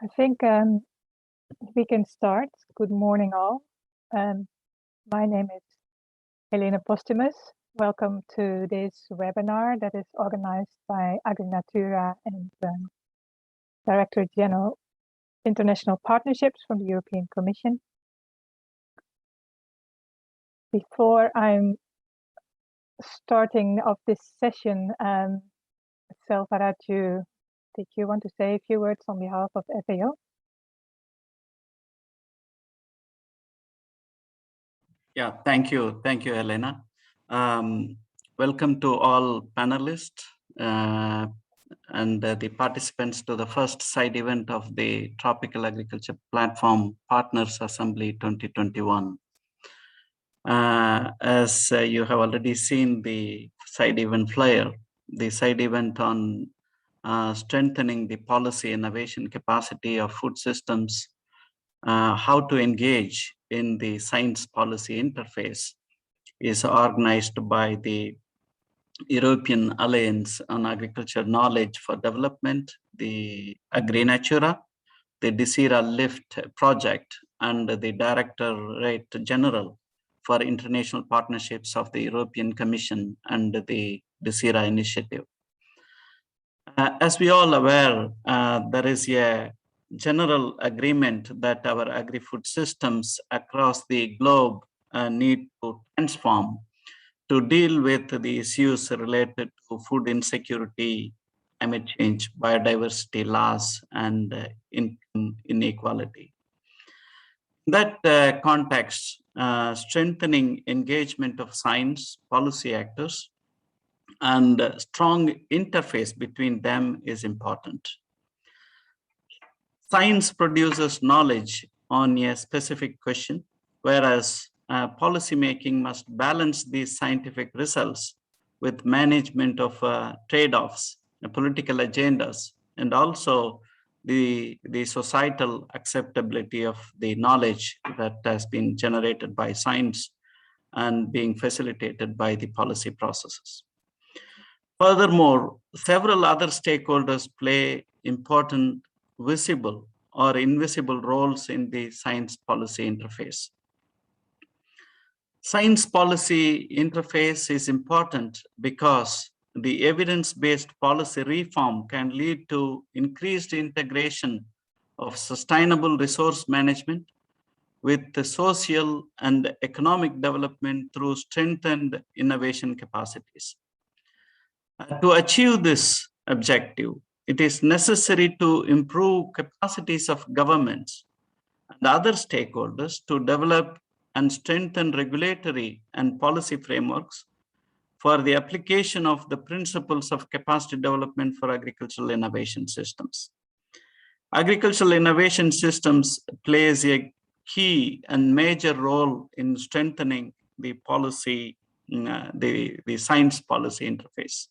I think we can start. Good morning, all. My name is Helena Postumus. Welcome to this webinar that is organized by Agrinatura and Directorate-General International Partnerships from the European Commission. Before I'm starting off this session, Selvaraju, did you want to say a few words on behalf of FAO? Yeah, thank you, Helena. Welcome to all panelists and the participants to the first side event of the Tropical Agriculture Platform Partners Assembly 2021. As you have already seen the side event flyer, the side event on strengthening the policy innovation capacity of food systems, how to engage in the science policy interface is organized by the European Alliance on Agriculture Knowledge for Development, the Agrinatura, the DeSIRA-LIFT project, and the Directorate-General for International Partnerships of the European Commission and the DeSIRA initiative. As we all aware, there is a general agreement that our agri-food systems across the globe need to transform to deal with the issues related to food insecurity, climate change, biodiversity loss, and income inequality. In that context, strengthening engagement of science policy actors and strong interface between them is important. Science produces knowledge on a specific question, whereas policymaking must balance these scientific results with management of trade-offs, political agendas, and also the societal acceptability of the knowledge that has been generated by science and being facilitated by the policy processes. Furthermore, several other stakeholders play important visible or invisible roles in the science policy interface. Science policy interface is important because the evidence-based policy reform can lead to increased integration of sustainable resource management with the social and economic development through strengthened innovation capacities. To achieve this objective, it is necessary to improve capacities of governments and other stakeholders to develop and strengthen regulatory and policy frameworks for the application of the principles of capacity development for agricultural innovation systems. Agricultural innovation systems plays a key and major role in strengthening the policy, the science policy interface.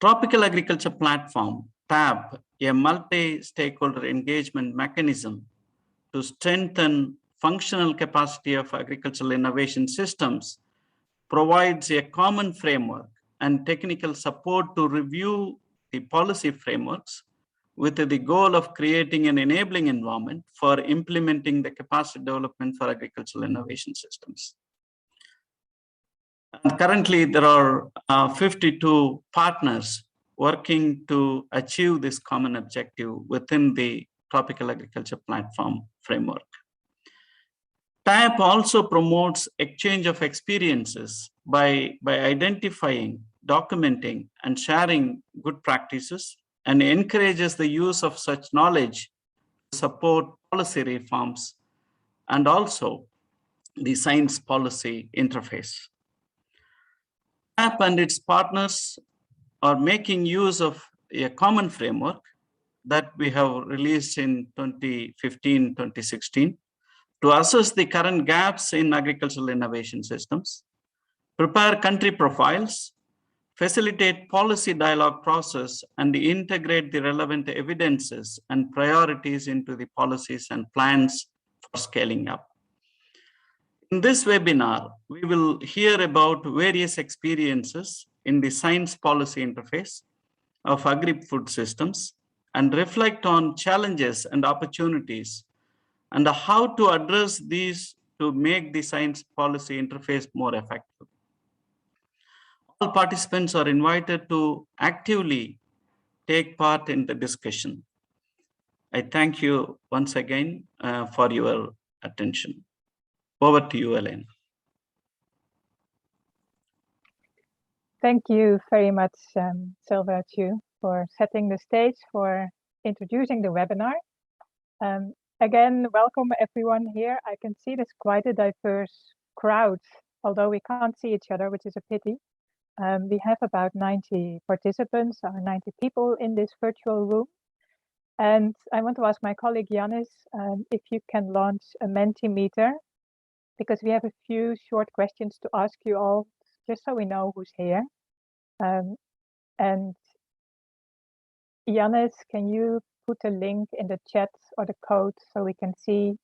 Tropical Agriculture Platform, TAP, a multi-stakeholder engagement mechanism to strengthen functional capacity of agricultural innovation systems, provides a common framework and technical support to review the policy frameworks with the goal of creating an enabling environment for implementing the capacity development for agricultural innovation systems. And currently, there are 52 partners working to achieve this common objective within the Tropical Agriculture Platform framework. TAP also promotes exchange of experiences by identifying, documenting, and sharing good practices, and encourages the use of such knowledge to support policy reforms and also the science policy interface. TAP and its partners are making use of a common framework that we have released in 2015-2016 to assess the current gaps in agricultural innovation systems, prepare country profiles, facilitate policy dialogue process, and integrate the relevant evidences and priorities into the policies and plans for scaling up. In this webinar, we will hear about various experiences in the science policy interface of agri-food systems and reflect on challenges and opportunities and how to address these to make the science policy interface more effective. All participants are invited to actively take part in the discussion. I thank you once again for your attention. Over to you, Elaine. Thank you very much, Silva, for setting the stage, for introducing the webinar. Again, welcome everyone here. I can see there's quite a diverse crowd, although we can't see each other, which is a pity. We have about 90 participants or 90 people in this virtual room. And I want to ask my colleague Yannis if you can launch a Mentimeter, because we have a few short questions to ask you all, just so we know who's here. And Yannis, can you put a link in the chat or the code so we can see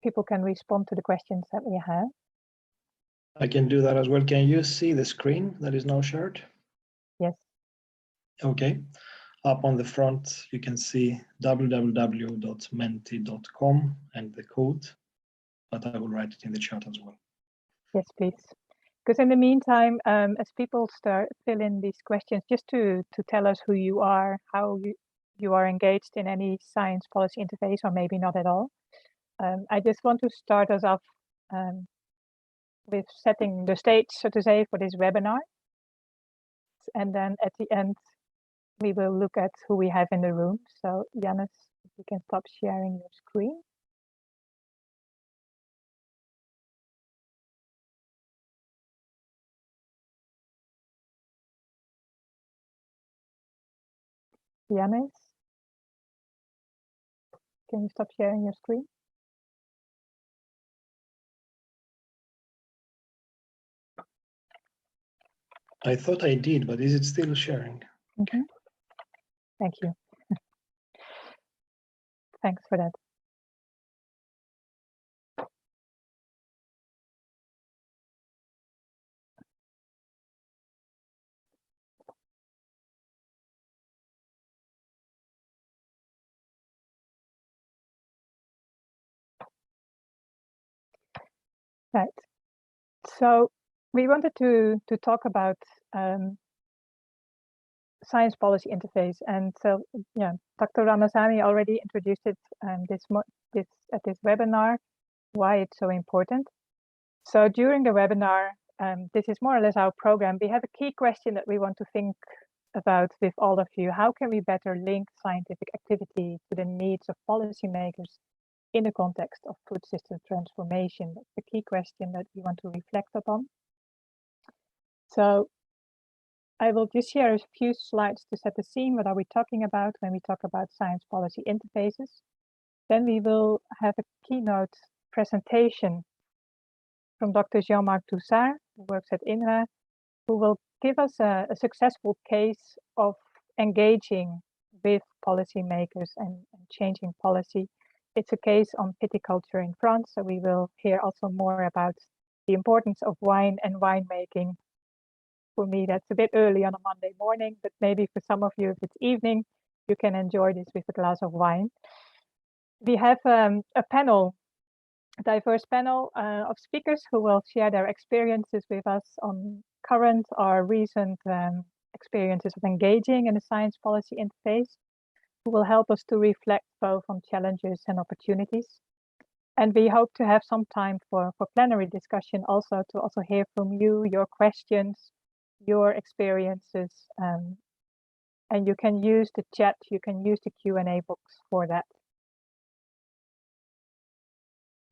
people can respond to the questions that we have? I can do that as well. Can you see the screen that is now shared? Yes. Okay. Up on the front, you can see www.menti.com and the code, but I will write it in the chat as well. Yes, please. Because in the meantime, as people start fill in these questions, just to tell us who you are, how you are engaged in any science policy interface, or maybe not at all. I just want to start us off with setting the stage, so to say, for this webinar. And then at the end, we will look at who we have in the room. So Yannis, if you can stop sharing your screen. Yannis, can you stop sharing your screen? I thought I did, but is it still sharing? Mm-hmm. Thank you. Thanks for that. Right. So we wanted to talk about science policy interface, and so yeah, Dr. Ramasamy already introduced it at this webinar, why it's so important. So during the webinar, this is more or less our program. We have a key question that we want to think about with all of you. How can we better link scientific activity to the needs of policymakers in the context of food system transformation? That's the key question that we want to reflect upon. So I will just share a few slides to set the scene. What are we talking about when we talk about science policy interfaces? Then we will have a keynote presentation from Dr. Jean-Marc Doussard, who works at INRA, who will give us a successful case of engaging with policymakers and changing policy. It's a case on viticulture in France, so we will hear also more about the importance of wine and winemaking. For me, that's a bit early on a Monday morning, but maybe for some of you, if it's evening, you can enjoy this with a glass of wine. We have a panel, a diverse panel of speakers who will share their experiences with us on current or recent experiences of engaging in a science policy interface, who will help us to reflect both on challenges and opportunities. And we hope to have some time for plenary discussion also, to also hear from you, your questions, your experiences, and you can use the chat, you can use the Q&A box for that.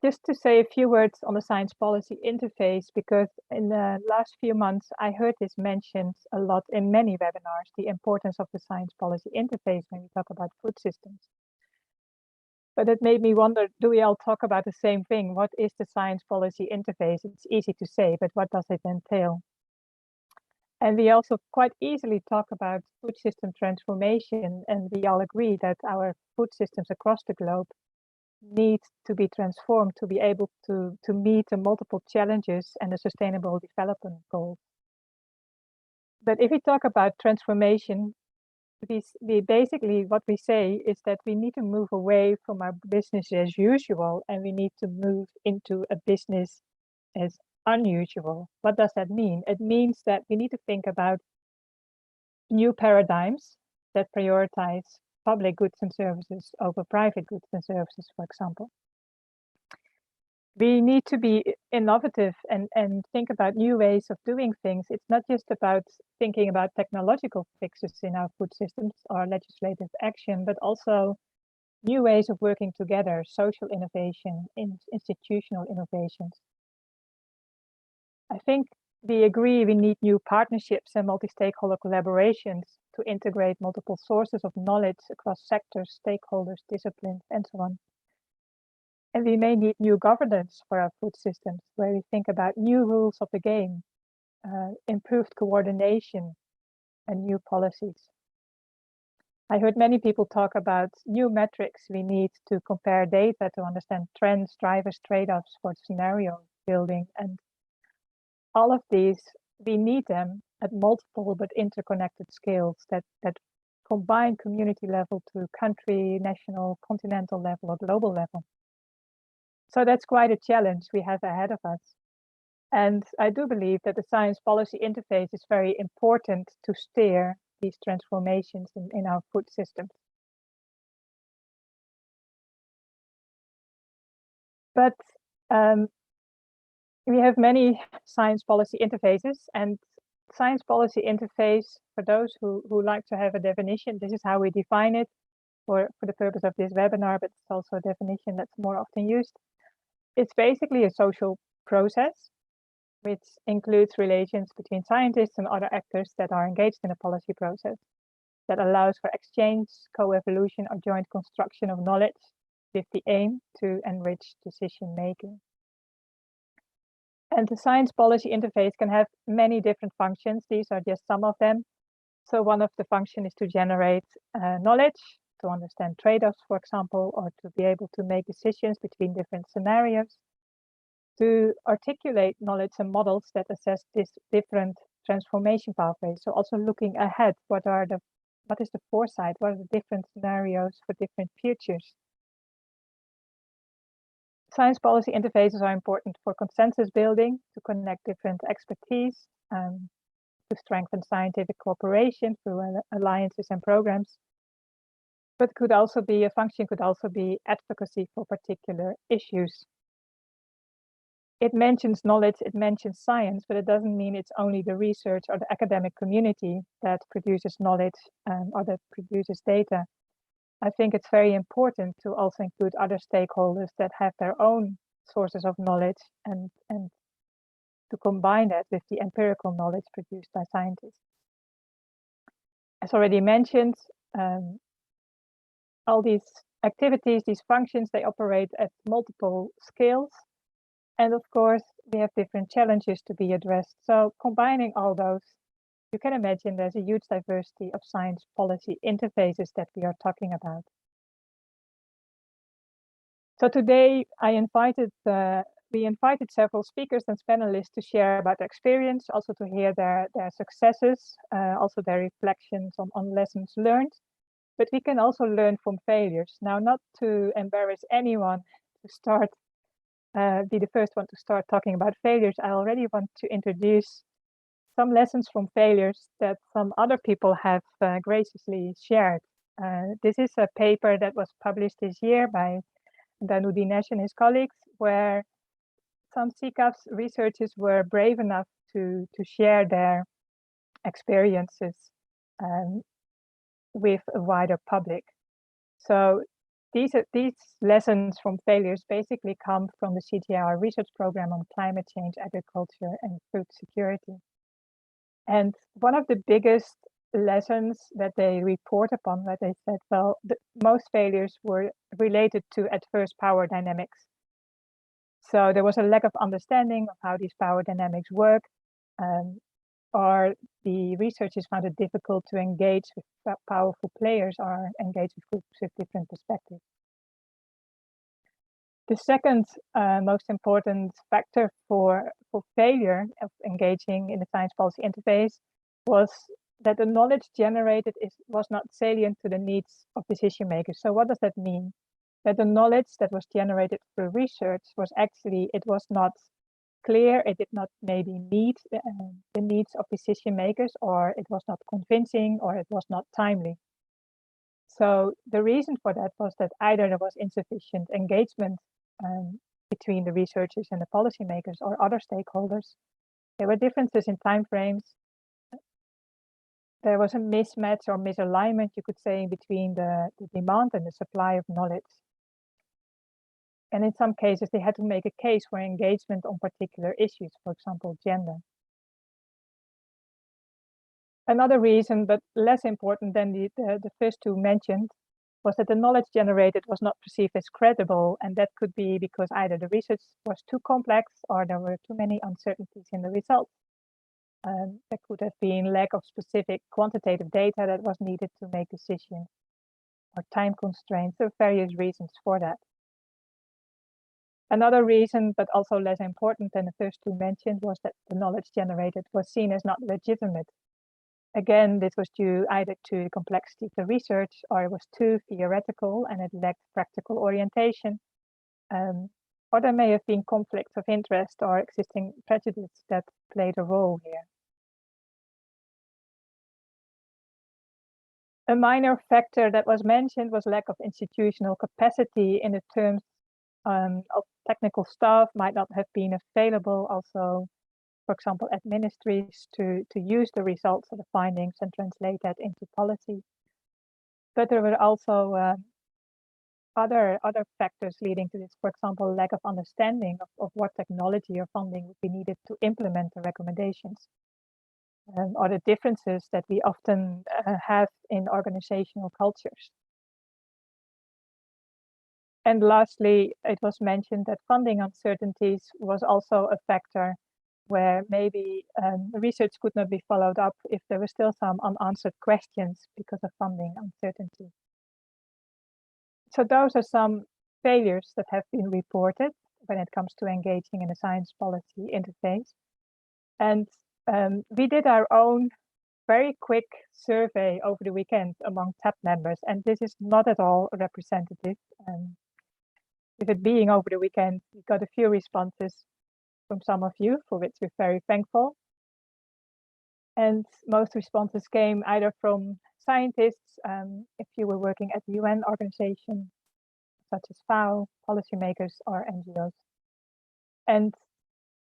Just to say a few words on the science policy interface, because in the last few months, I heard this mentioned a lot in many webinars, the importance of the science policy interface when we talk about food systems. But it made me wonder, do we all talk about the same thing? What is the science policy interface? It's easy to say, but what does it entail? And we also quite easily talk about food system transformation, and we all agree that our food systems across the globe need to be transformed to be able to meet the multiple challenges and the sustainable development goals. But if we talk about transformation, we basically, what we say is that we need to move away from our business as usual, and we need to move into a business as unusual. What does that mean? It means that we need to think about new paradigms that prioritize public goods and services over private goods and services, for example. We need to be innovative and think about new ways of doing things. It's not just about thinking about technological fixes in our food systems or legislative action, but also new ways of working together, social innovation, institutional innovations. I think we agree we need new partnerships and multi-stakeholder collaborations to integrate multiple sources of knowledge across sectors, stakeholders, disciplines, and so on. And we may need new governance for our food systems, where we think about new rules of the game, improved coordination, and new policies. I heard many people talk about new metrics we need to compare data to understand trends, drivers, trade-offs for scenario building. And all of these, we need them at multiple but interconnected scales that combine community level to country, national, continental level, or global level. So that's quite a challenge we have ahead of us. And I do believe that the science policy interface is very important to steer these transformations in our food systems. But we have many science policy interfaces, and science policy interface, for those who like to have a definition, this is how we define it for the purpose of this webinar, but it's also a definition that's more often used. It's basically a social process which includes relations between scientists and other actors that are engaged in a policy process that allows for exchange, co-evolution, or joint construction of knowledge with the aim to enrich decision making. And the science policy interface can have many different functions. These are just some of them. So one of the functions is to generate knowledge, to understand trade-offs, for example, or to be able to make decisions between different scenarios, to articulate knowledge and models that assess this different transformation pathways. So also looking ahead, what is the foresight? What are the different scenarios for different futures? Science policy interfaces are important for consensus building, to connect different expertise, to strengthen scientific cooperation through alliances and programs. But a function could also be advocacy for particular issues. It mentions knowledge, it mentions science, but it doesn't mean it's only the research or the academic community that produces knowledge or that produces data. I think it's very important to also include other stakeholders that have their own sources of knowledge and to combine that with the empirical knowledge produced by scientists. As already mentioned, all these activities, these functions, they operate at multiple scales. And of course, we have different challenges to be addressed. So combining all those, you can imagine there's a huge diversity of science policy interfaces that we are talking about. So today we invited several speakers and panelists to share about their experience, also to hear their successes, also their reflections on lessons learned. But we can also learn from failures. Now, not to embarrass anyone to start, be the first one to start talking about failures, I already want to introduce some lessons from failures that some other people have graciously shared. This is a paper that was published this year by Danu Dinesh and his colleagues, where some CCAF's researchers were brave enough to share their experiences with a wider public. So these lessons from failures basically come from the CGIAR research program on climate change, agriculture, and food security. And one of the biggest lessons that they report upon, that they said, well, most failures were related to adverse power dynamics. So there was a lack of understanding of how these power dynamics work, or the researchers found it difficult to engage with powerful players or engage with groups with different perspectives. The second most important factor for failure of engaging in the science policy interface was that the knowledge generated was not salient to the needs of decision makers. So what does that mean? That the knowledge that was generated through research was actually, it was not clear, it did not maybe meet the needs of decision makers, or it was not convincing, or it was not timely. So the reason for that was that either there was insufficient engagement between the researchers and the policymakers or other stakeholders. There were differences in timeframes. There was a mismatch or misalignment, you could say, between the demand and the supply of knowledge. And in some cases, they had to make a case for engagement on particular issues, for example, gender. Another reason, but less important than the first two mentioned, was that the knowledge generated was not perceived as credible, and that could be because either the research was too complex or there were too many uncertainties in the results. There could have been lack of specific quantitative data that was needed to make decisions, or time constraints. There are various reasons for that. Another reason, but also less important than the first two mentioned, was that the knowledge generated was seen as not legitimate. Again, this was due either to the complexity of the research, or it was too theoretical and it lacked practical orientation. Or there may have been conflicts of interest or existing prejudice that played a role here. A minor factor that was mentioned was lack of institutional capacity in the terms of technical staff might not have been available. Also, for example, at ministries to use the results of the findings and translate that into policy. But there were also other factors leading to this. For example, lack of understanding of what technology or funding would be needed to implement the recommendations. Or the differences that we often have in organizational cultures. And lastly, it was mentioned that funding uncertainties was also a factor where maybe research could not be followed up if there were still some unanswered questions because of funding uncertainty. So those are some failures that have been reported when it comes to engaging in a science policy interface. And we did our own very quick survey over the weekend among TAP members, and this is not at all representative. With it being over the weekend, we got a few responses from some of you, for which we're very thankful. And most responses came either from scientists, if you were working at the UN organization, such as FAO, policymakers, or NGOs. And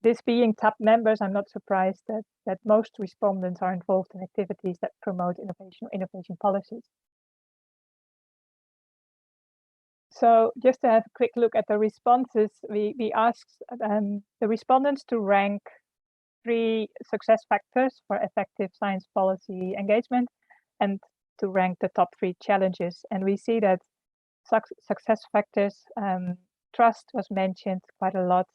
this being TAP members, I'm not surprised that most respondents are involved in activities that promote innovation policies. So just to have a quick look at the responses, we asked the respondents to rank 3 success factors for effective science policy engagement and to rank the top 3 challenges. And we see that success factors, trust was mentioned quite a lot,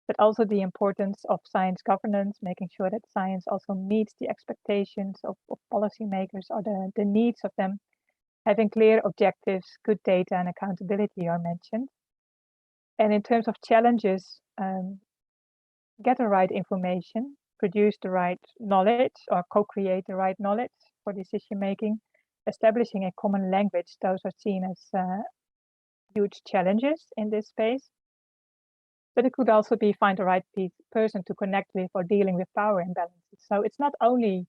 but also the importance of science governance, making sure that science also meets the expectations of policymakers or the needs of them. Having clear objectives, good data, and accountability are mentioned. And in terms of challenges, get the right information, produce the right knowledge, or co-create the right knowledge for decision making, establishing a common language. Those are seen as huge challenges in this space. But it could also be find the right person to connect with or dealing with power imbalances. So it's not only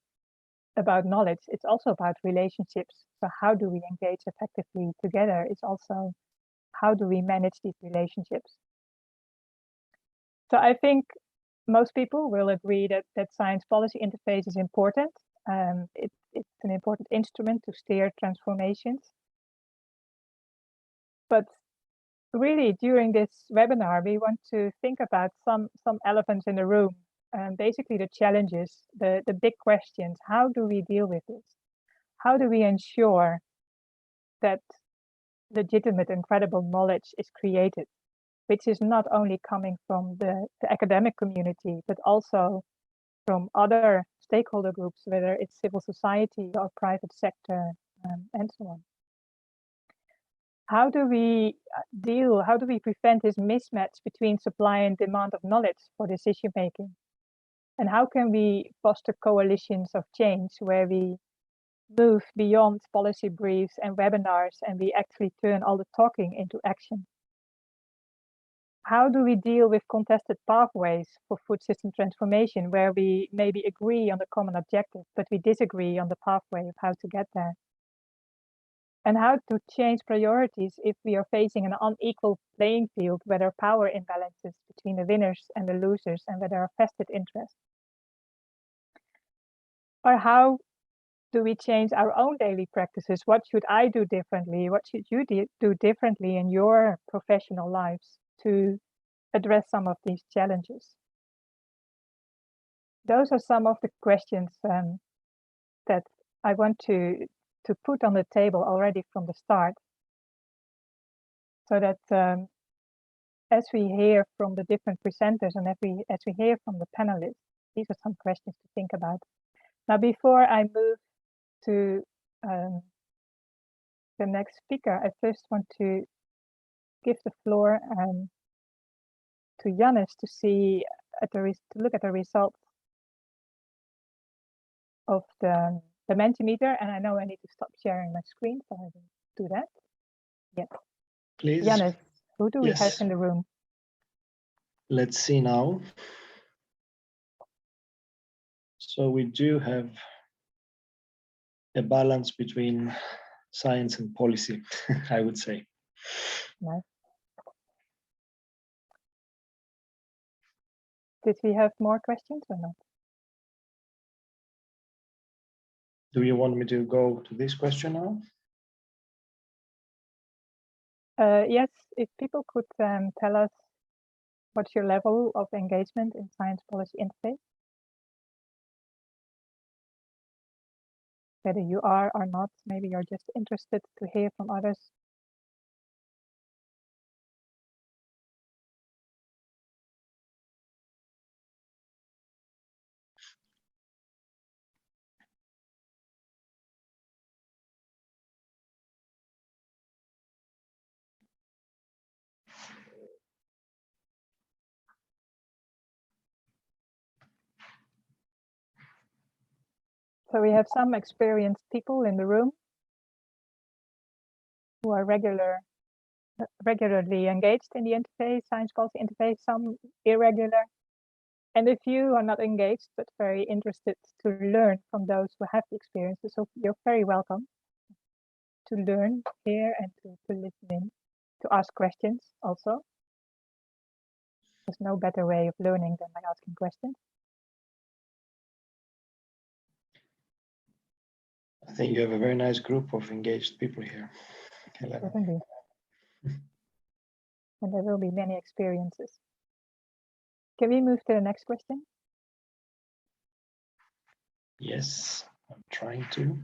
about knowledge, it's also about relationships. So how do we engage effectively together? It's also how do we manage these relationships? So I think most people will agree that science policy interface is important. It's an important instrument to steer transformations. But really, during this webinar, we want to think about some elephants in the room. Basically the challenges, the big questions. How do we deal with this? How do we ensure that legitimate and credible knowledge is created, which is not only coming from the academic community, but also from other stakeholder groups, whether it's civil society or private sector, and so on. How do we prevent this mismatch between supply and demand of knowledge for decision making? And how can we foster coalitions of change where we move beyond policy briefs and webinars and we actually turn all the talking into action? How do we deal with contested pathways for food system transformation where we maybe agree on the common objective, but we disagree on the pathway of how to get there? And how to change priorities if we are facing an unequal playing field where there are power imbalances between the winners and the losers and where there are vested interests? Or how do we change our own daily practices? What should I do differently? What should you do differently in your professional lives to address some of these challenges? Those are some of the questions that I want to put on the table already from the start, so that as we hear from the different presenters and as we hear from the panelists, these are some questions to think about. Now, before I move to the next speaker, I first want to give the floor to Jannis to see to look at the results of the Mentimeter, and I know I need to stop sharing my screen, so I will do that. Yes. Please. Jannis, who do we have Yes. in the room? Let's see now. So we do have a balance between science and policy, I would say. Nice. Did we have more questions or not? Do you want me to go to this question now? Yes, if people could tell us what's your level of engagement in science policy interface, whether you are or not, maybe you're just interested to hear from others. So we have some experienced people in the room who are regularly engaged in the interface, science policy interface, some irregular, and a few are not engaged but very interested to learn from those who have the experiences. So you're very welcome to learn here and to listen in, to ask questions also. There's no better way of learning than by asking questions. I think you have a very nice group of engaged people here, Helena. Certainly. And there will be many experiences. Can we move to the next question? Yes, I'm trying to.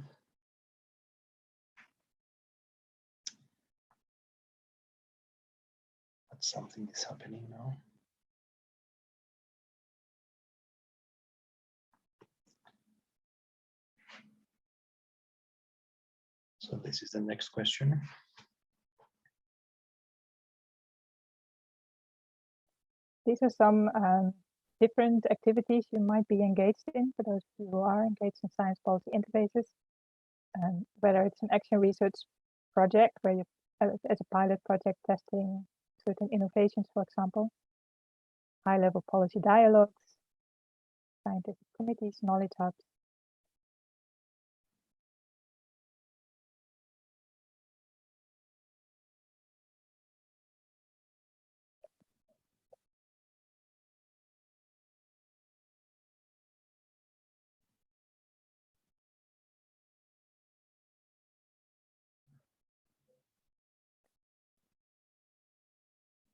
But something is happening now. So this is the next question. These are some different activities you might be engaged in for those of you who are engaged in science policy interfaces. Whether it's an action research project where you, as a pilot project, testing certain innovations, for example, high-level policy dialogues, scientific committees, knowledge hubs.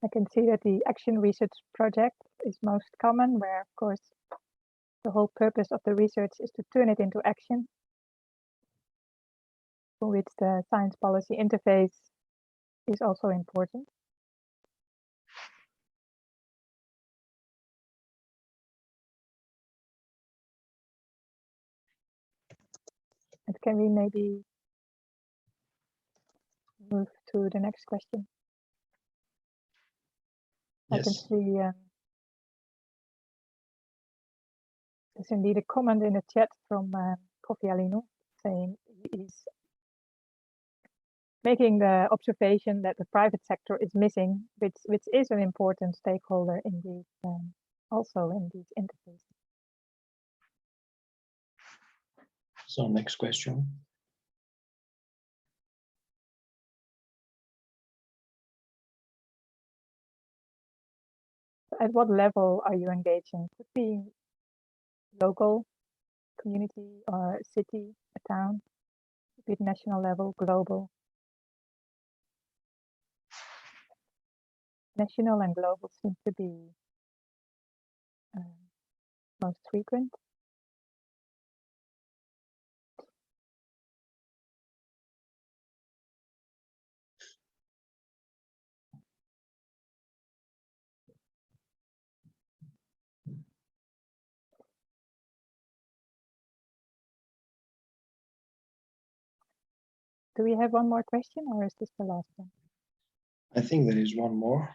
I can see that the action research project is most common, where, of course, the whole purpose of the research is to turn it into action, for which the science policy interface is also important. And can we maybe move to the next question? Yes. I can see there's indeed a comment in the chat from Kofi Alinu saying, is making the observation that the private sector is missing, which is an important stakeholder in these, also in these interfaces. So next question. At what level are you engaging? Could be local, community, or city, a town. Could be at national level, global. National and global seem to be most frequent. Do we have one more question, or is this the last one? I think there is one more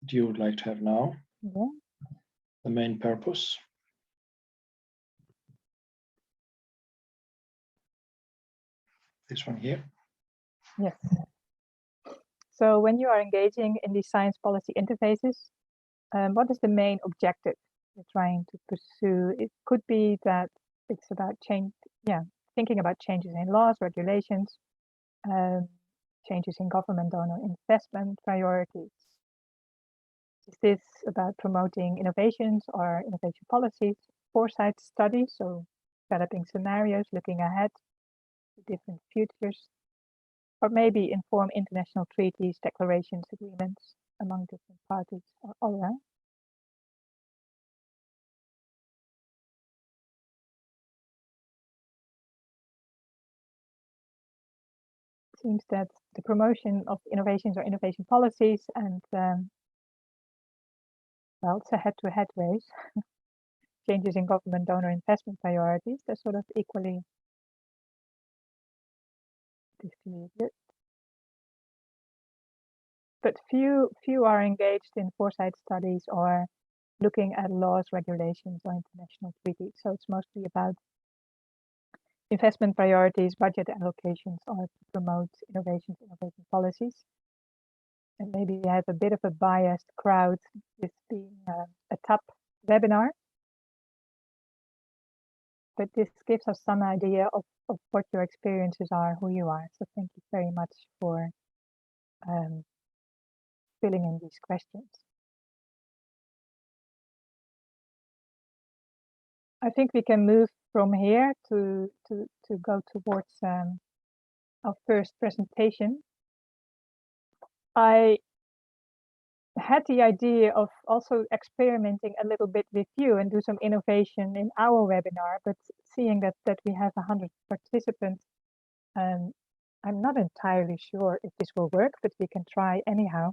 that you would like to have now. Yeah. The main purpose. This one here. Yes. So when you are engaging in these science policy interfaces, what is the main objective you're trying to pursue? It could be that it's about thinking about changes in laws, regulations, changes in government donor investment priorities. Is this about promoting innovations or innovation policies, foresight studies, so developing scenarios, looking ahead to different futures, or maybe inform international treaties, declarations, agreements among different parties, or other? It seems that the promotion of innovations or innovation policies and well, it's a head-to-head race. Changes in government donor investment priorities, they're sort of equally distributed. But few are engaged in foresight studies or looking at laws, regulations, or international treaties. So it's mostly about investment priorities, budget allocations, or to promote innovations, innovation policies. And maybe we have a bit of a biased crowd, this being a top webinar. But this gives us some idea of what your experiences are, who you are. So thank you very much for filling in these questions. I think we can move from here to go towards our first presentation. I had the idea of also experimenting a little bit with you and do some innovation in our webinar, but seeing that we have 100 participants, I'm not entirely sure if this will work, but we can try anyhow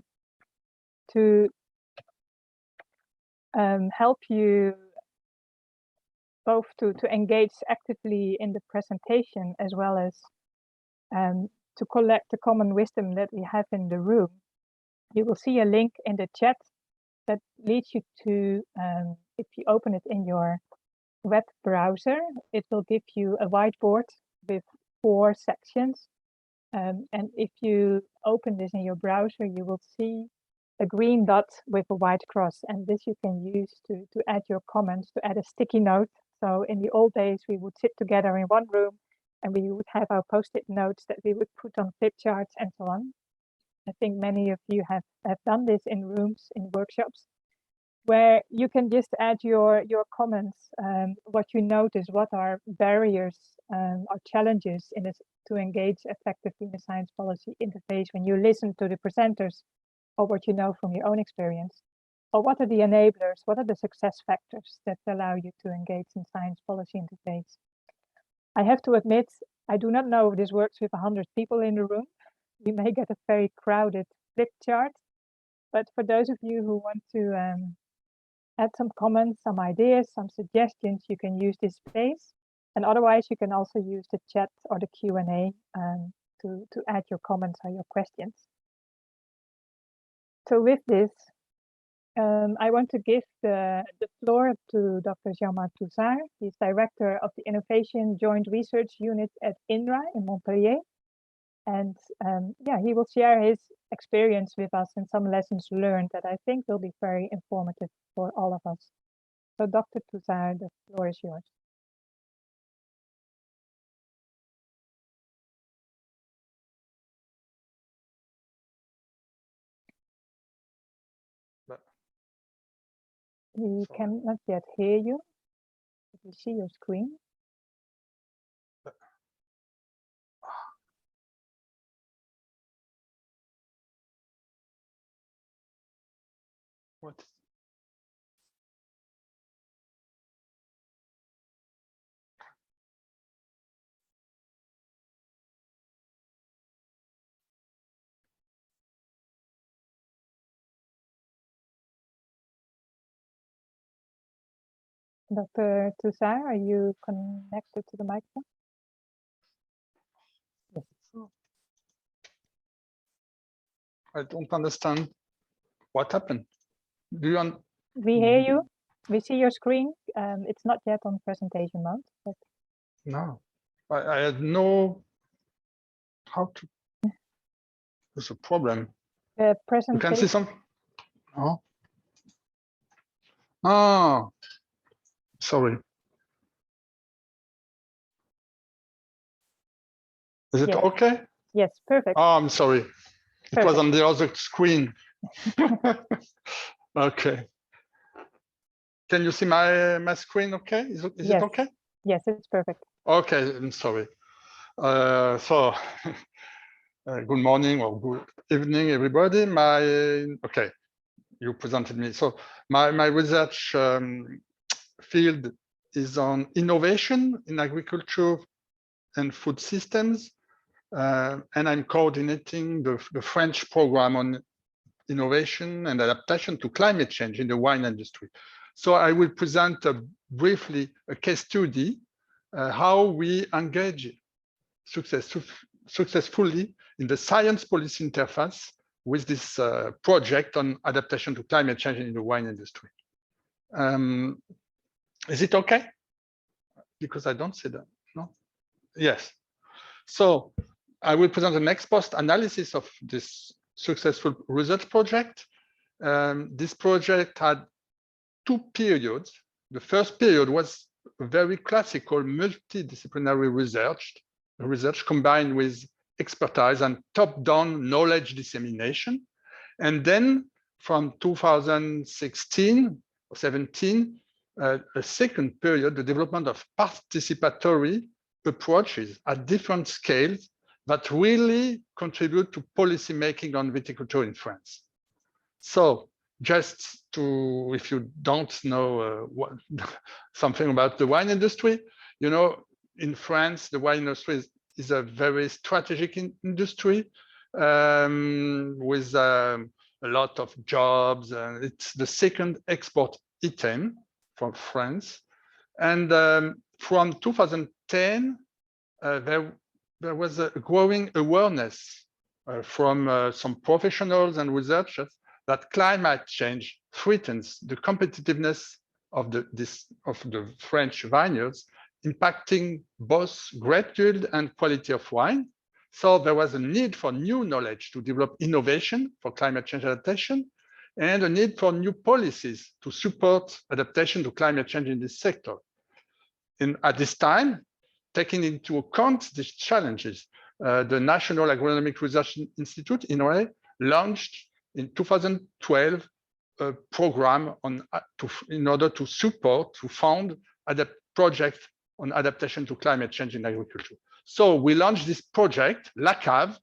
to help you both to engage actively in the presentation as well as to collect the common wisdom that we have in the room. You will see a link in the chat that leads you to, if you open it in your web browser, it will give you a whiteboard with 4 sections. And if you open this in your browser, you will see a green dot with a white cross. And this you can use to add your comments, to add a sticky note. So in the old days, we would sit together in one room and we would have our post-it notes that we would put on flip charts and so on. I think many of you have done this in rooms, in workshops, where you can just add your comments, what you notice, what are barriers or challenges in this to engage effectively in a science policy interface when you listen to the presenters, or what you know from your own experience, or what are the enablers, what are the success factors that allow you to engage in science policy interface. I have to admit, I do not know if this works with 100 people in the room. We may get a very crowded flip chart, but for those of you who want to add some comments, some ideas, some suggestions, you can use this space. And otherwise, you can also use the chat or the Q&A to add your comments or your questions. So with this, I want to give the floor to Dr. Jean-Marc Touzard. He's Director of the Innovation Joint Research Unit at INRA in Montpellier. And yeah, he will share his experience with us and some lessons learned that I think will be very informative for all of us. So Dr. Touzard, the floor is yours. We cannot yet hear you. If you see your screen. What? Dr. Touzard, are you connected to the microphone? Yes. I don't understand what happened. Do you? We hear you. We see your screen. It's not yet on presentation mode. But... No, I had no. How to? There's a problem. The You can see presentation. some. Oh. Ah. Sorry. Is it Yes. okay? Yes, perfect. Oh, I'm sorry. It Perfect. was on the other screen. Okay. Can you see my screen? Okay. Is Yes. it okay? Yes, it's perfect. Okay. I'm sorry. Good morning or good evening, everybody. Okay, you presented me. So my research field is on innovation in agriculture and food systems, and I'm coordinating the French program on innovation and adaptation to climate change in the wine industry. So I will present briefly a case study, how we engage successfully in the science policy interface with this project on adaptation to climate change in the wine industry. Is it okay? Because I don't see that, no? Yes. So I will present an ex post analysis of this successful research project. This project had two periods. The first period was a very classical multidisciplinary research combined with expertise and top-down knowledge dissemination. And then from 2016 or 17, a second period, the development of participatory approaches at different scales that really contribute to policy making on viticulture in France. So just to, if you don't know something about the wine industry, you know, in France, the wine industry is a very strategic industry with a lot of jobs. And it's the second export item from France. And from 2010, there was a growing awareness from some professionals and researchers that climate change threatens the competitiveness of the French vineyards, impacting both grape yield and quality of wine. So there was a need for new knowledge to develop innovation for climate change adaptation, and a need for new policies to support adaptation to climate change in this sector. At this time, taking into account these challenges, the National Agronomic Research Institute, INRA, launched in 2012 a program in order to fund projects on adaptation to climate change in agriculture. So we launched this project, LACAV,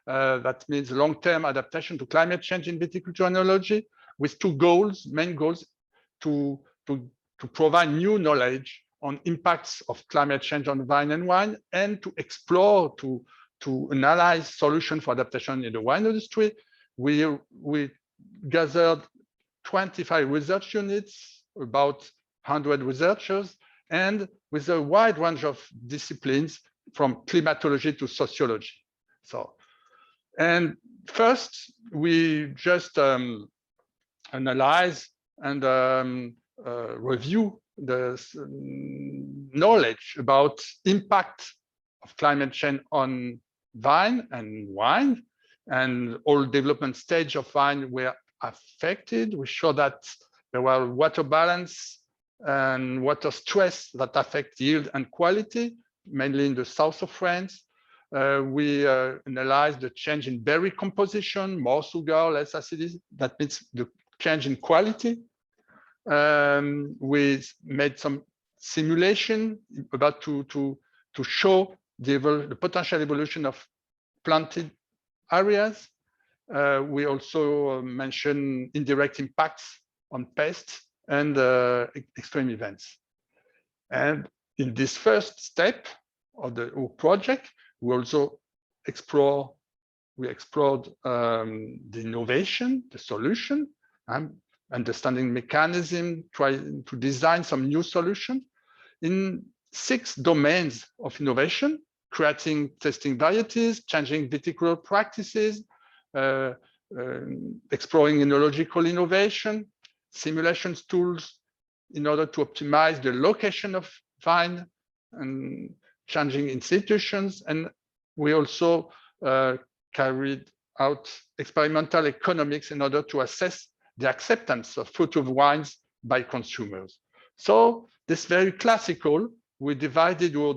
that means long-term adaptation to climate change in viticulture and enology, with two goals, main goals, to provide new knowledge on impacts of climate change on vine and wine, and to explore, to analyze solutions for adaptation in the wine industry. We gathered 25 research units, about 100 researchers, and with a wide range of disciplines from climatology to sociology. So, and first we just analyze and review the knowledge about impact of climate change on vine and wine, and all development stage of vine were affected. We show that there were water balance and water stress that affect yield and quality, mainly in the south of France. We analyzed the change in berry composition, more sugar, less acidity. That means the change in quality. We made some simulation about to show the potential evolution of planted areas. We also mentioned indirect impacts on pests and extreme events. And in this first step of the project, we also explored the innovation, the solution, understanding mechanism, trying to design some new solution in 6 domains of innovation: creating testing varieties, changing viticultural practices, exploring enological innovation, simulations tools in order to optimize the location of vine, and changing institutions. And we also carried out experimental economics in order to assess the acceptance of fruited wines by consumers. So this very classical, we divided our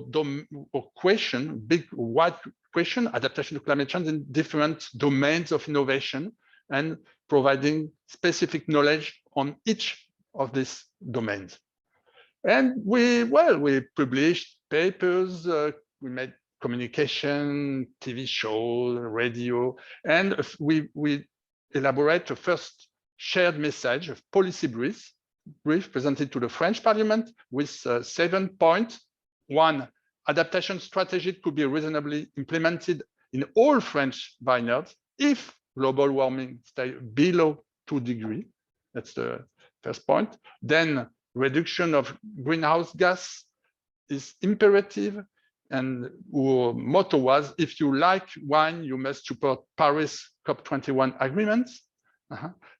question, big wide question, adaptation to climate change, in different domains of innovation, and providing specific knowledge on each of these domains. And we published papers, we made communication, TV show, radio, and we elaborate a first shared message of policy brief presented to the French Parliament with 7 points. 1, adaptation strategy could be reasonably implemented in all French vineyards if global warming stays below 2 degrees. That's the first point. Then reduction of greenhouse gas is imperative. And our motto was, if you like wine, you must support Paris COP21 agreements.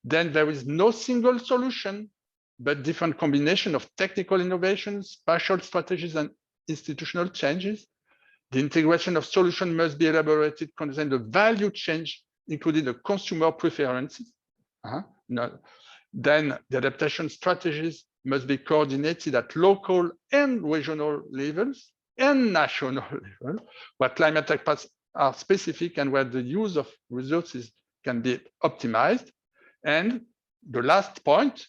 Then there is no single solution, but different combination of technical innovations, spatial strategies, and institutional changes. The integration of solutions must be elaborated concerning the value change, including the consumer preferences. Then the adaptation strategies must be coordinated at local and regional levels and national level, where climate impacts are specific and where the use of resources can be optimized. And the last point,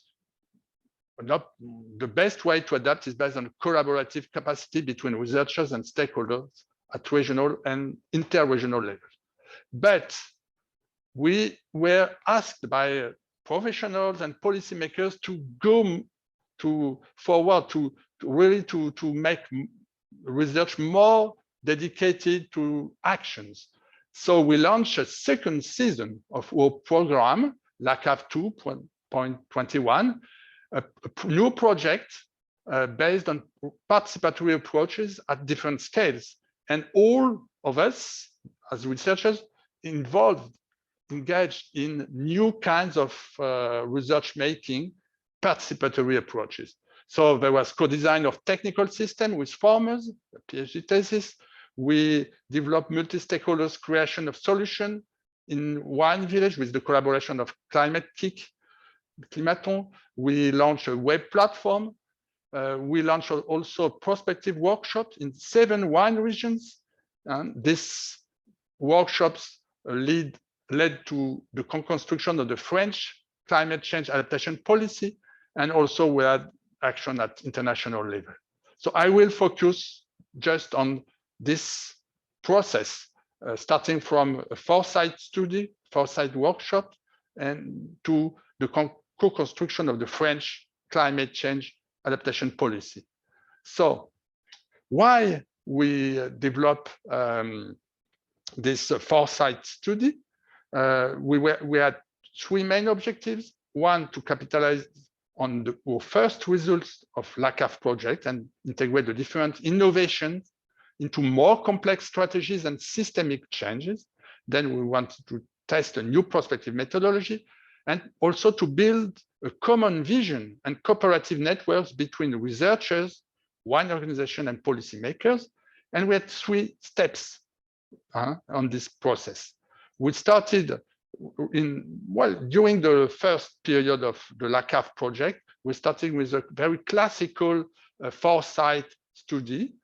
the best way to adapt is based on collaborative capacity between researchers and stakeholders at regional and inter-regional levels. But we were asked by professionals and policymakers to go forward to really make research more dedicated to actions. So we launched a second season of our program, LACAV 2.21, a new project based on participatory approaches at different scales. And all of us as researchers engaged in new kinds of research making, participatory approaches. So there was co-design of technical system with farmers, a PhD thesis. We developed multi-stakeholders creation of solution in wine village with the collaboration of Climate Kick, Climaton. We launched a web platform. We launched also a prospective workshop in 7 wine regions. And these workshops led to the construction of the French climate change adaptation policy, and also we had action at international level. So I will focus just on this process, starting from a foresight study, foresight workshop, and to the co-construction of the French climate change adaptation policy. So why we develop this foresight study? We had 3 main objectives. 1, to capitalize on our first results of LACAV project and integrate the different innovations into more complex strategies and systemic changes. Then we wanted to test a new prospective methodology. and also to build a common vision and cooperative networks between researchers, wine organization, and policymakers. And we had 3 steps on this process. We started during the first period of the LACAV project, we started with a very classical foresight study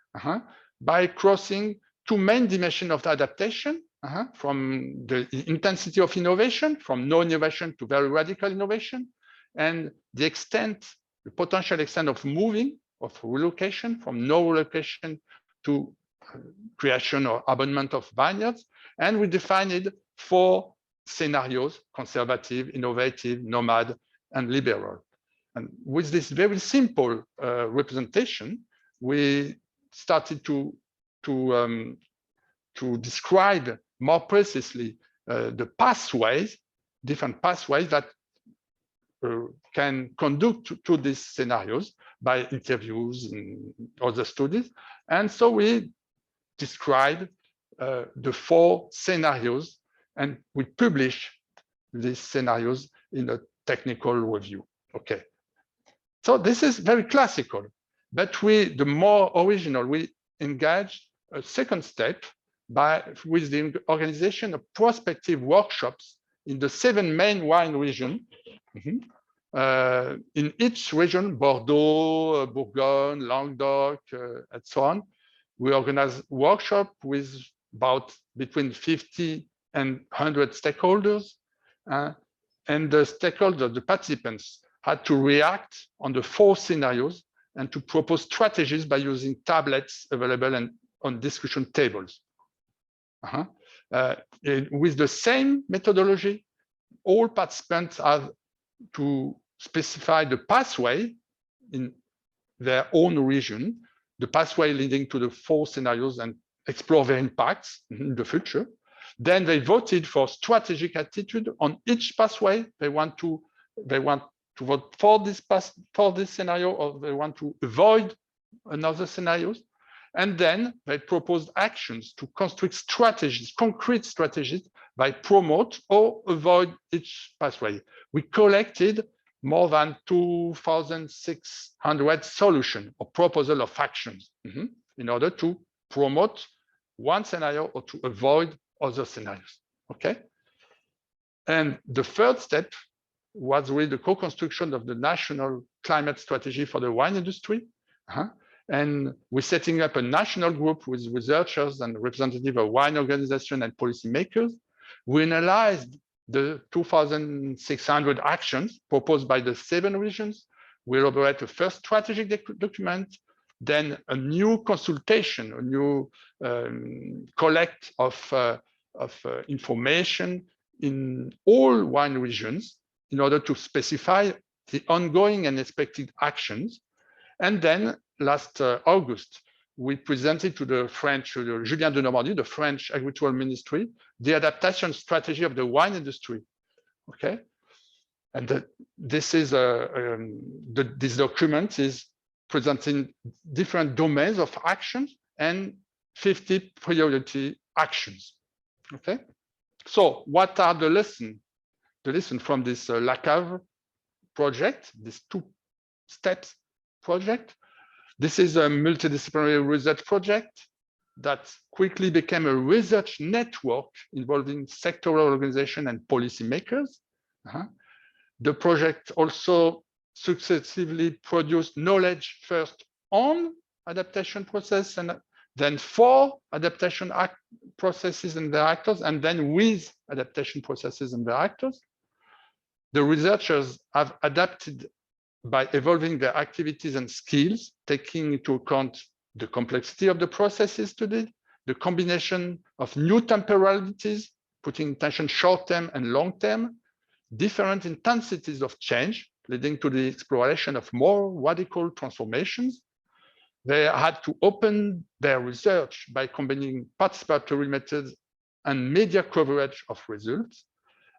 by crossing 2 main dimensions of the adaptation, from the intensity of innovation, from no innovation to very radical innovation, and the potential extent of moving, of relocation, from no relocation to creation or abandonment of vineyards. And we defined 4 scenarios: conservative, innovative, nomad, and liberal. And with this very simple representation, we started to describe more precisely the pathways, different pathways that can conduct to these scenarios by interviews and other studies. And so we described the 4 scenarios, and we publish these scenarios in a technical review. Okay. So this is very classical, but the more original, we engaged a second step with the organization of prospective workshops in the 7 main wine regions. In each region, Bordeaux, Bourgogne, Languedoc, and so on, we organize workshops with between 50 and 100 stakeholders. And the stakeholders, the participants, had to react on the 4 scenarios and to propose strategies by using tablets available on discussion tables. With the same methodology, all participants have to specify the pathway in their own region, the pathway leading to the 4 scenarios, and explore their impacts in the future. Then they voted for strategic attitude on each pathway. They want to vote for this scenario, or they want to avoid another scenarios. And then they proposed actions to construct strategies, concrete strategies, by promote or avoid each pathway. We collected more than 2,600 solutions or proposal of actions in order to promote one scenario or to avoid other scenarios. Okay. And the third step was with the co-construction of the national climate strategy for the wine industry. And we're setting up a national group with researchers and representatives of wine organizations and policymakers. We analyzed the 2,600 actions proposed by the 7 regions. We elaborate a first strategic document, then a new consultation, a new collect of information in all wine regions in order to specify the ongoing and expected actions. And then last August, we presented to the French, Julien de Normandie, the French Agricultural Ministry, the adaptation strategy of the wine industry. Okay, and this document is presenting different domains of actions and 50 priority actions. Okay, so what are the lessons? The lesson from this LACAV project, this 2 steps project. This is a multidisciplinary research project that quickly became a research network involving sectoral organizations and policymakers. The project also successively produced knowledge first on adaptation process, and then for adaptation processes and their actors, and then with adaptation processes and their actors. The researchers have adapted by evolving their activities and skills, taking into account the complexity of the processes studied, the combination of new temporalities, putting attention short-term and long-term, different intensities of change, leading to the exploration of more radical transformations. They had to open their research by combining participatory methods and media coverage of results.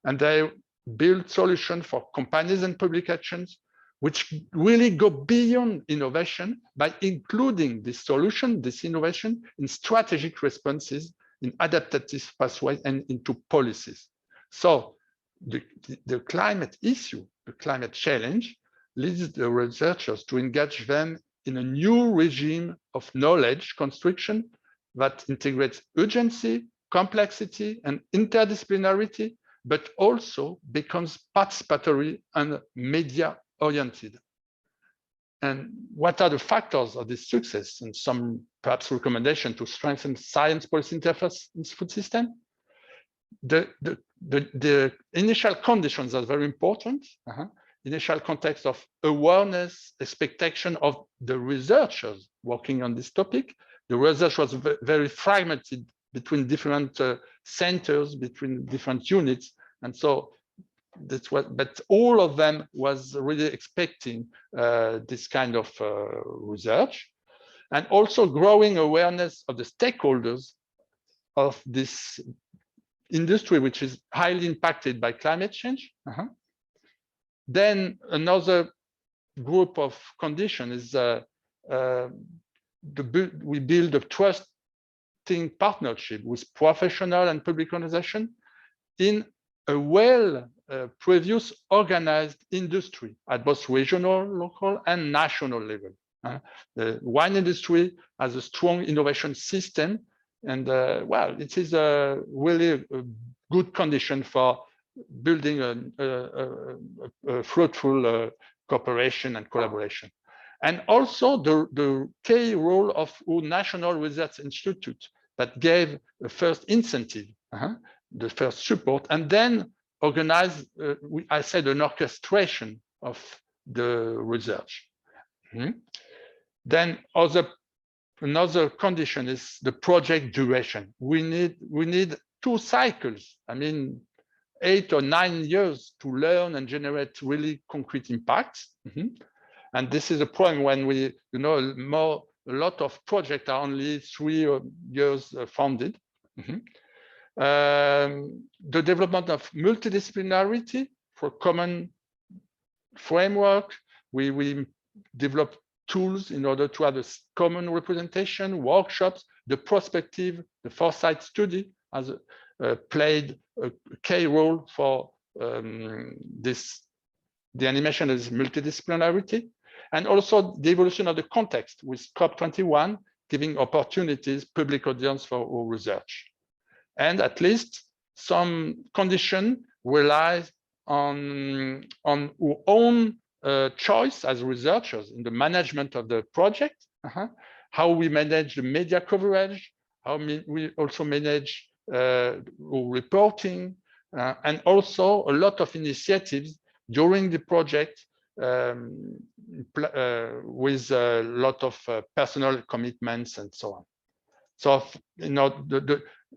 And they build solutions for companies and public actions, which really go beyond innovation by including this solution, this innovation, in strategic responses, in adaptive pathways, and into policies. So the climate issue, the climate challenge, leads the researchers to engage them in a new regime of knowledge construction that integrates urgency, complexity, and interdisciplinarity, but also becomes participatory and media-oriented. And what are the factors of this success, and some perhaps recommendation to strengthen science policy interface in food system? The initial conditions are very important. Initial context of awareness, expectation of the researchers working on this topic. The research was very fragmented between different centers, between different units, and so that's what. But all of them was really expecting this kind of research, and also growing awareness of the stakeholders of this industry, which is highly impacted by climate change. Then another group of conditions is we build a trusting partnership with professional and public organization in a previous organized industry at both regional, local, and national level. The wine industry has a strong innovation system, and well, it is really a good condition for building a fruitful cooperation and collaboration. And also the key role of our National Research Institute that gave the first incentive, the first support, and then organized, I said, an orchestration of the research. Then another condition is the project duration. We need 2 cycles. I mean, 8 or 9 years to learn and generate really concrete impacts. And this is a problem when we, a lot of projects are only 3 years funded. The development of multidisciplinarity for common framework. We develop tools in order to have a common representation, workshops, the prospective, the foresight study has played a key role for the animation of this multidisciplinarity, and also the evolution of the context with COP21 giving opportunities, public audience for our research. And at least some condition relies on our own choice as researchers in the management of the project, how we manage the media coverage, how we also manage reporting, and also a lot of initiatives during the project with a lot of personal commitments and so on. So,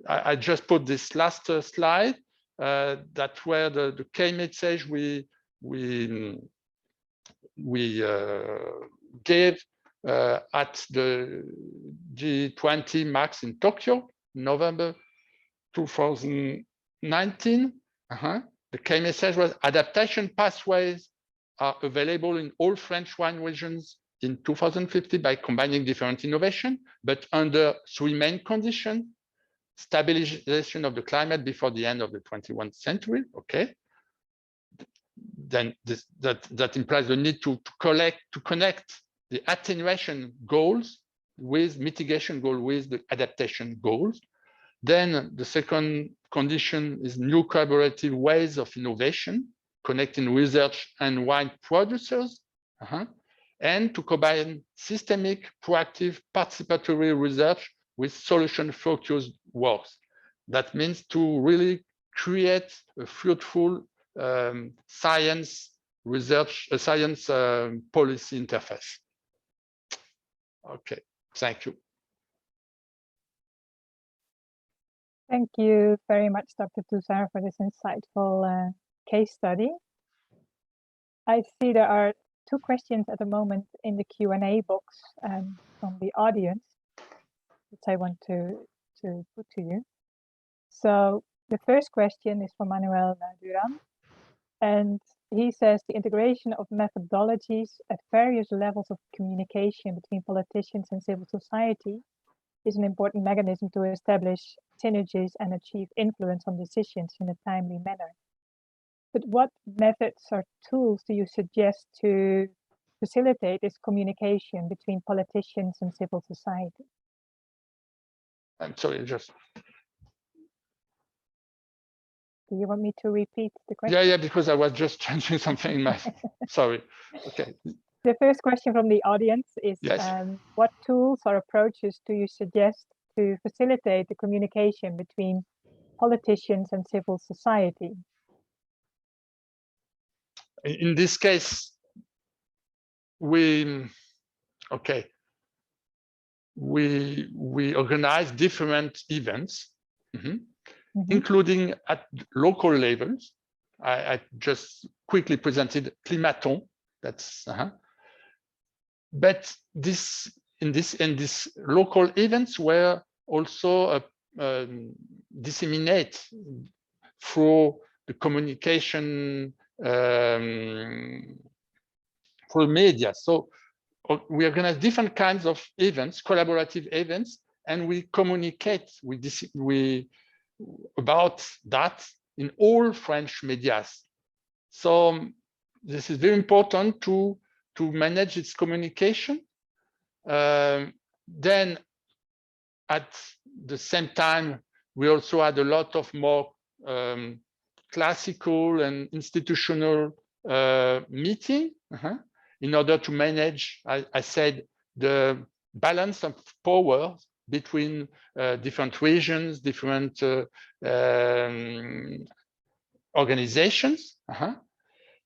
I just put this last slide that where the key message we gave at the G20 Max in Tokyo, November 2019. The key message was adaptation pathways are available in all French wine regions in 2050 by combining different innovation, but under 3 main conditions: stabilization of the climate before the end of the 21st century. Okay. Then that implies the need to connect the attenuation goals with mitigation goals with the adaptation goals. Then the second condition is new collaborative ways of innovation, connecting research and wine producers, and to combine systemic, proactive, participatory research with solution-focused works. That means to really create a fruitful science research, science policy interface. Okay, thank you. Thank you very much, Dr. Toussaint, for this insightful case study. I see there are 2 questions at the moment in the Q&A box from the audience, which I want to put to you. So the first question is from Manuel Duran, and he says the integration of methodologies at various levels of communication between politicians and civil society is an important mechanism to establish synergies and achieve influence on decisions in a timely manner. But what methods or tools do you suggest to facilitate this communication between politicians and civil society? I'm sorry, just. Do you want me to repeat the question? Yeah, because I was just changing something in my. Sorry. Okay. The first question from the audience is, Yes. what tools or approaches do you suggest to facilitate the communication between politicians and civil society? In this case, we organize different events, including at local levels. I just quickly presented Climaton. That's but in this local events were also disseminate through the communication for media. So we organize different kinds of events, collaborative events, and we communicate about that in all French medias. So this is very important to manage its communication. Then at the same time, we also had a lot of more classical and institutional meeting in order to manage, I said, the balance of power between different regions, different organizations.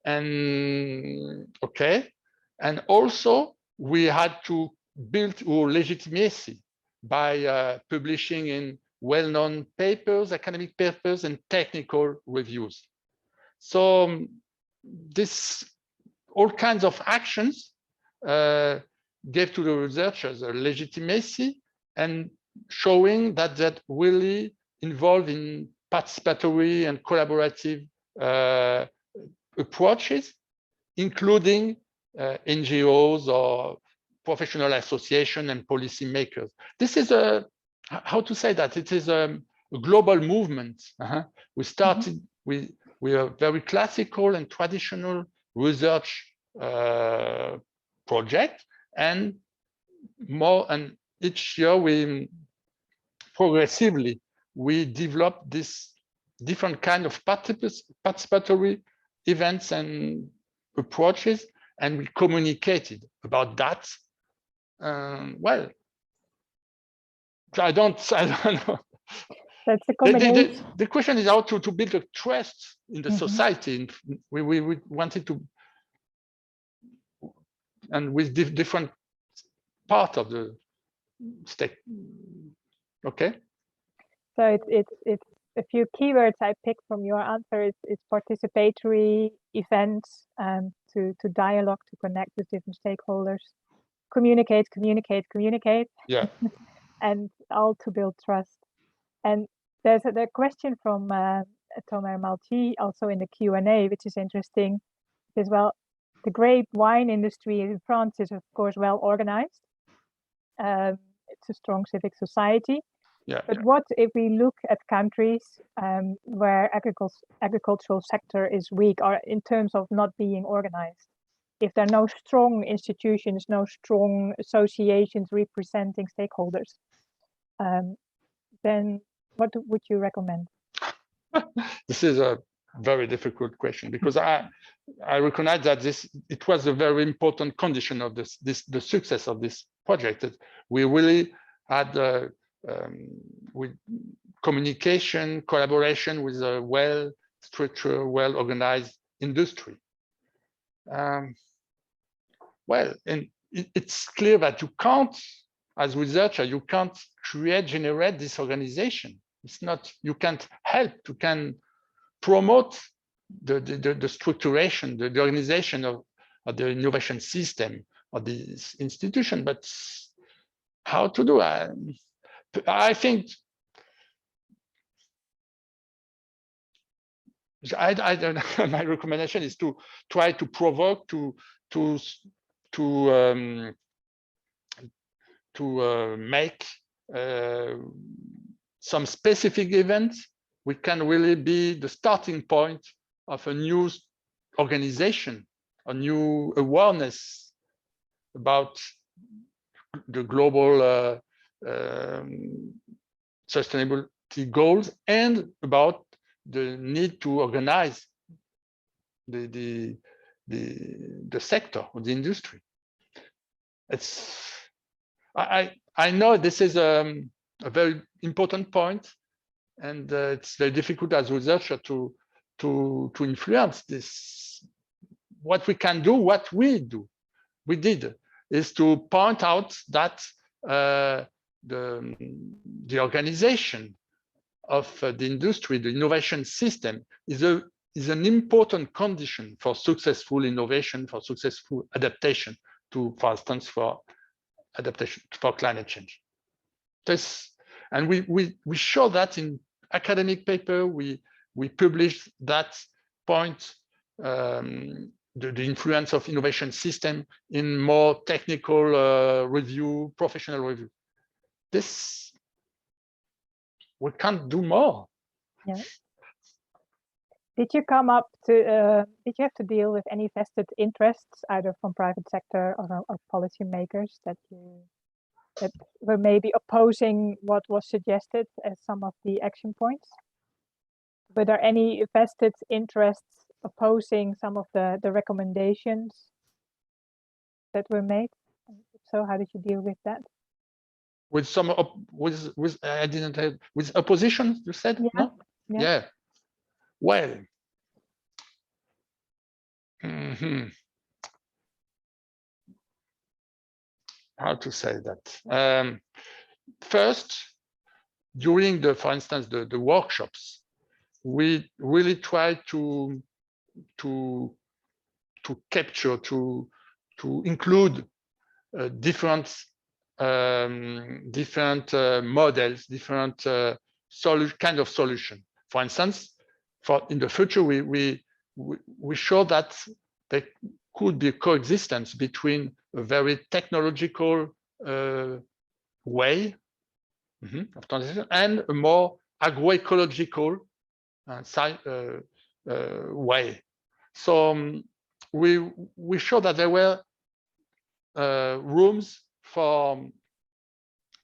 And also we had to build our legitimacy by publishing in well-known papers, academic papers, and technical reviews. So this all kinds of actions gave to the researchers a legitimacy and showing that really involved in participatory and collaborative approaches, including NGOs or professional association and policymakers. This is how to say that? It is a global movement. We started, we are very classical and traditional research project, and each year we progressively develop this different kind of participatory events and approaches, and we communicated about that. Well, I don't know. That's a combination. The question is how to build a trust in the society. We wanted to, and with different part of the stake. Okay. So it's a few keywords I picked from your answer. It's participatory events, to dialogue, to connect with different stakeholders, communicate. Yeah. And all to build trust. And there's a question from Tomer Malchi, also in the Q&A, which is interesting. As well, the grape wine industry in France is of course well organized. It's a strong civic society. Yeah, but what if we look at countries where agricultural sector is weak, or in terms of not being organized? If there are no strong institutions, no strong associations representing stakeholders, then what would you recommend? This is a very difficult question, because I recognize that it was a very important condition of the success of this project, that we really had with communication, collaboration with a well-structured, well-organized industry. Well, and it's clear that you can't, as researcher, you can't generate this organization. It's not, you can't help, you can promote the structuration, the organization of the innovation system of this institution, but how to do it? I think I don't know. My recommendation is to try to provoke to make some specific events which can really be the starting point of a new organization, a new awareness about the global sustainability goals and about the need to organize the sector of the industry. I know this is a very important point, and it's very difficult as a researcher to influence this. What we can do, what we did, is to point out that the organization of the industry, the innovation system, is an important condition for successful innovation, for successful adaptation to, for instance, for adaptation for climate change. And we show that in academic paper. We published that point, the influence of innovation system in more technical review, professional review. This, we can't do more. Yeah. Did you come up to, did you have to deal with any vested interests, either from private sector or policymakers that were maybe opposing what was suggested as some of the action points? Were there any vested interests opposing some of the recommendations that were made? So how did you deal with that? With some with I didn't have with opposition, you said? Yeah. No? Yeah. Yeah. Well, how to say that? First, during for instance, the workshops, we really try to capture, to include different models, different kind of solution. For instance, in the future, we show that there could be coexistence between a very technological way of transition and a more agroecological way. So we show that there were rooms for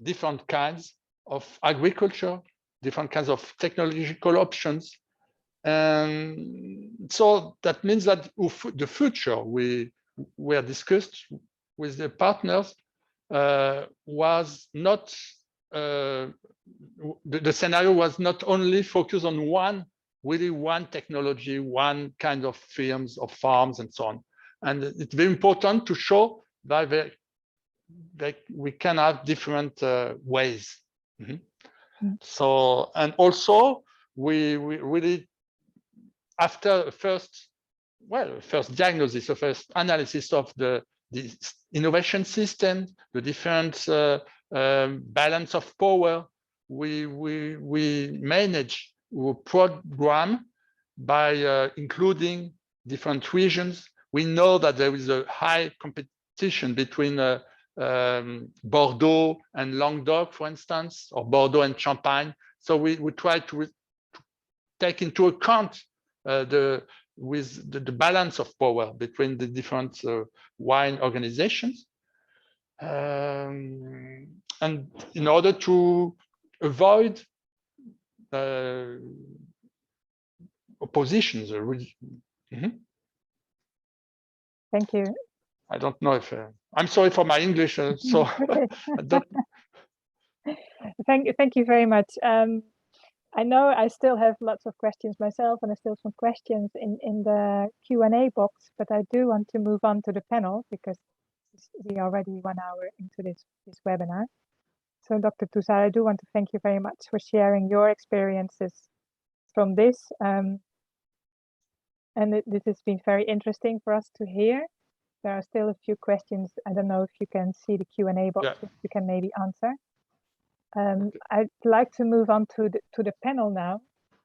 different kinds of agriculture, different kinds of technological options. And so that means that the future we were discussed with the partners was not, the scenario was not only focused on one technology, one kind of firms or farms and so on. And it's very important to show that we can have different ways. So, and also we really, after first diagnosis, the first analysis of the innovation system, the different balance of power, we manage a program by including different regions. We know that there is a high competition between Bordeaux and Languedoc, for instance, or Bordeaux and Champagne. So we try to take into account the balance of power between the different wine organizations, and in order to avoid oppositions. Thank you. I don't know if I'm sorry for my English. So I don't... Thank you very much. I know I still have lots of questions myself, and I still have some questions in the Q&A box, but I do want to move on to the panel because we are already 1 hour into this webinar. So Dr. Toussaint, I do want to thank you very much for sharing your experiences from this. And this has been very interesting for us to hear. There are still a few questions. I don't know if you can see the Q&A box, which you can maybe answer. I'd like to move on to the panel now,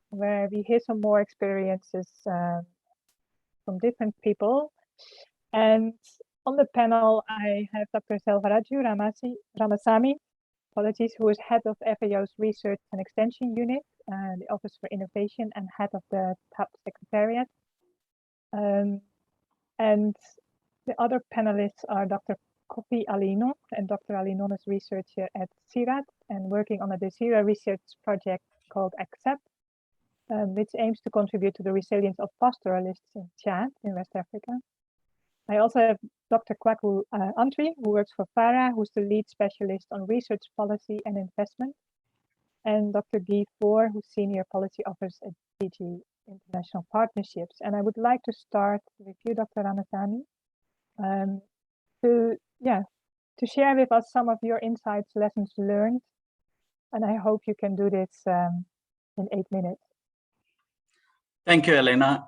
where we hear some more experiences from different people. And on the panel, I have Dr. Selvaraju Ramasamy, who is head of FAO's Research and Extension Unit, the Office for Innovation, and head of the TAP Secretariat. And the other panelists are Dr. Kofi Alino, and Dr. Alino is researcher at CIRAT and working on a DeSIRA research project called ACCEPT, which aims to contribute to the resilience of pastoralists in Chad in West Africa. I also have Dr. Kwaku Antwi, who works for FARA, who's the lead specialist on research policy and investment, and Dr. Guy Voor, who's senior policy officer at DG International Partnerships. And I would like to start with you, Dr. Ramasamy, to share with us some of your insights, lessons learned, and I hope you can do this in 8 minutes. Thank you, Elena.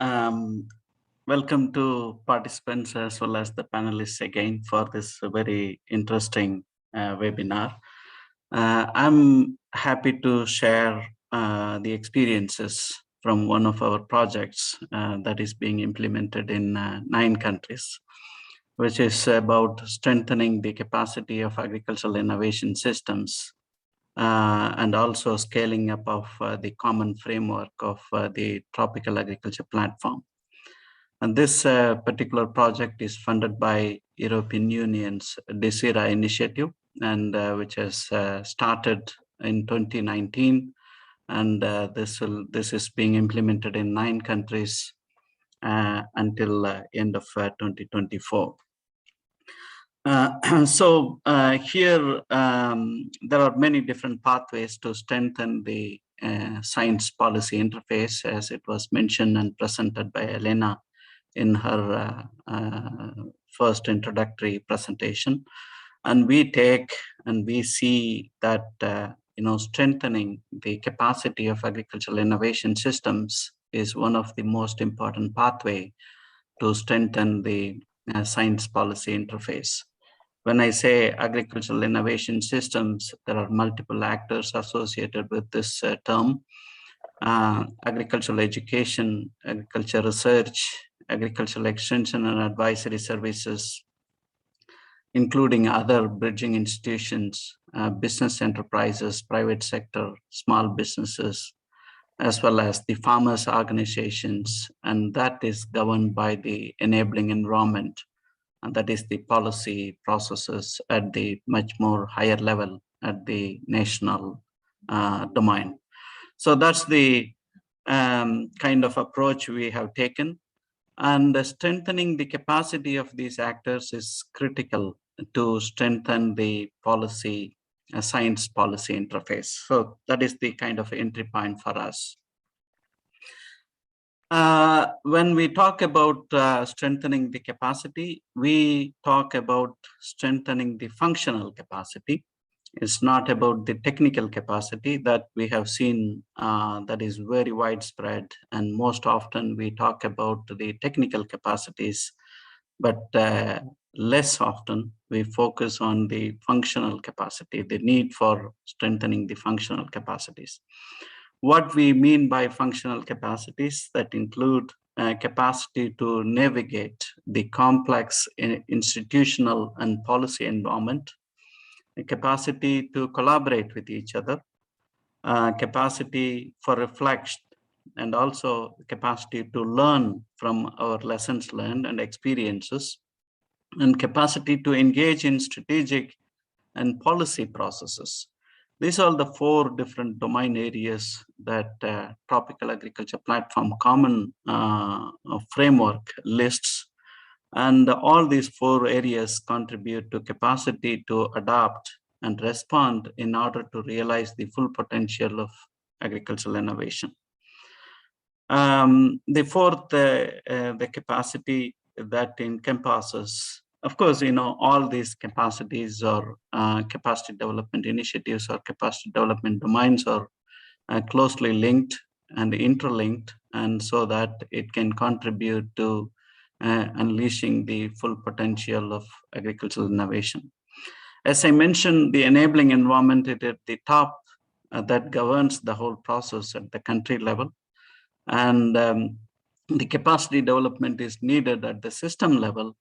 Welcome to participants as well as the panelists again for this very interesting webinar. I'm happy to share the experiences from one of our projects that is being implemented in 9 countries, which is about strengthening the capacity of agricultural innovation systems and also scaling up of the common framework of the tropical agriculture platform. And this particular project is funded by European Union's DeSIRA initiative, and which has started in 2019, and this is being implemented in 9 countries until end of 2024. So here there are many different pathways to strengthen the science policy interface, as it was mentioned and presented by Elena in her first introductory presentation. And we take and we see that strengthening the capacity of agricultural innovation systems is one of the most important pathway to strengthen the science policy interface. When I say agricultural innovation systems, there are multiple actors associated with this term. Agricultural education, agriculture research, agricultural extension and advisory services, including other bridging institutions, business enterprises, private sector, small businesses, as well as the farmers' organizations, and that is governed by the enabling environment, and that is the policy processes at the much more higher level at the national domain. So that's the kind of approach we have taken, and strengthening the capacity of these actors is critical to strengthen the policy, science policy interface. So that is the kind of entry point for us. When we talk about strengthening the capacity, we talk about strengthening the functional capacity. It's not about the technical capacity that we have seen that is very widespread, and most often we talk about the technical capacities, but less often we focus on the functional capacity, the need for strengthening the functional capacities. What we mean by functional capacities that include capacity to navigate the complex institutional and policy environment, a capacity to collaborate with each other, capacity for reflection, and also capacity to learn from our lessons learned and experiences, and capacity to engage in strategic and policy processes. These are the 4 different domain areas that Tropical Agriculture Platform Common Framework lists. And all these 4 areas contribute to capacity to adapt and respond in order to realize the full potential of agricultural innovation. The 4th, the capacity that encompasses, of course, all these capacities or capacity development initiatives or capacity development domains are closely linked and interlinked, and so that it can contribute to unleashing the full potential of agricultural innovation. As I mentioned, the enabling environment is at the top that governs the whole process at the country level. And the capacity development is needed at the system level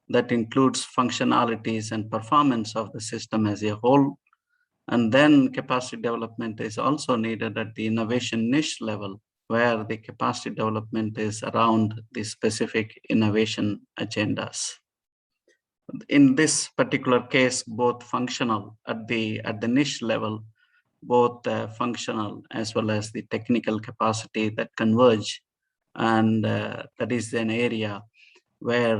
that includes functionalities and performance of the system as a whole. And then capacity development is also needed at the innovation niche level, where the capacity development is around the specific innovation agendas. In this particular case, both functional at the niche level, both functional as well as the technical capacity that converge, and that is an area where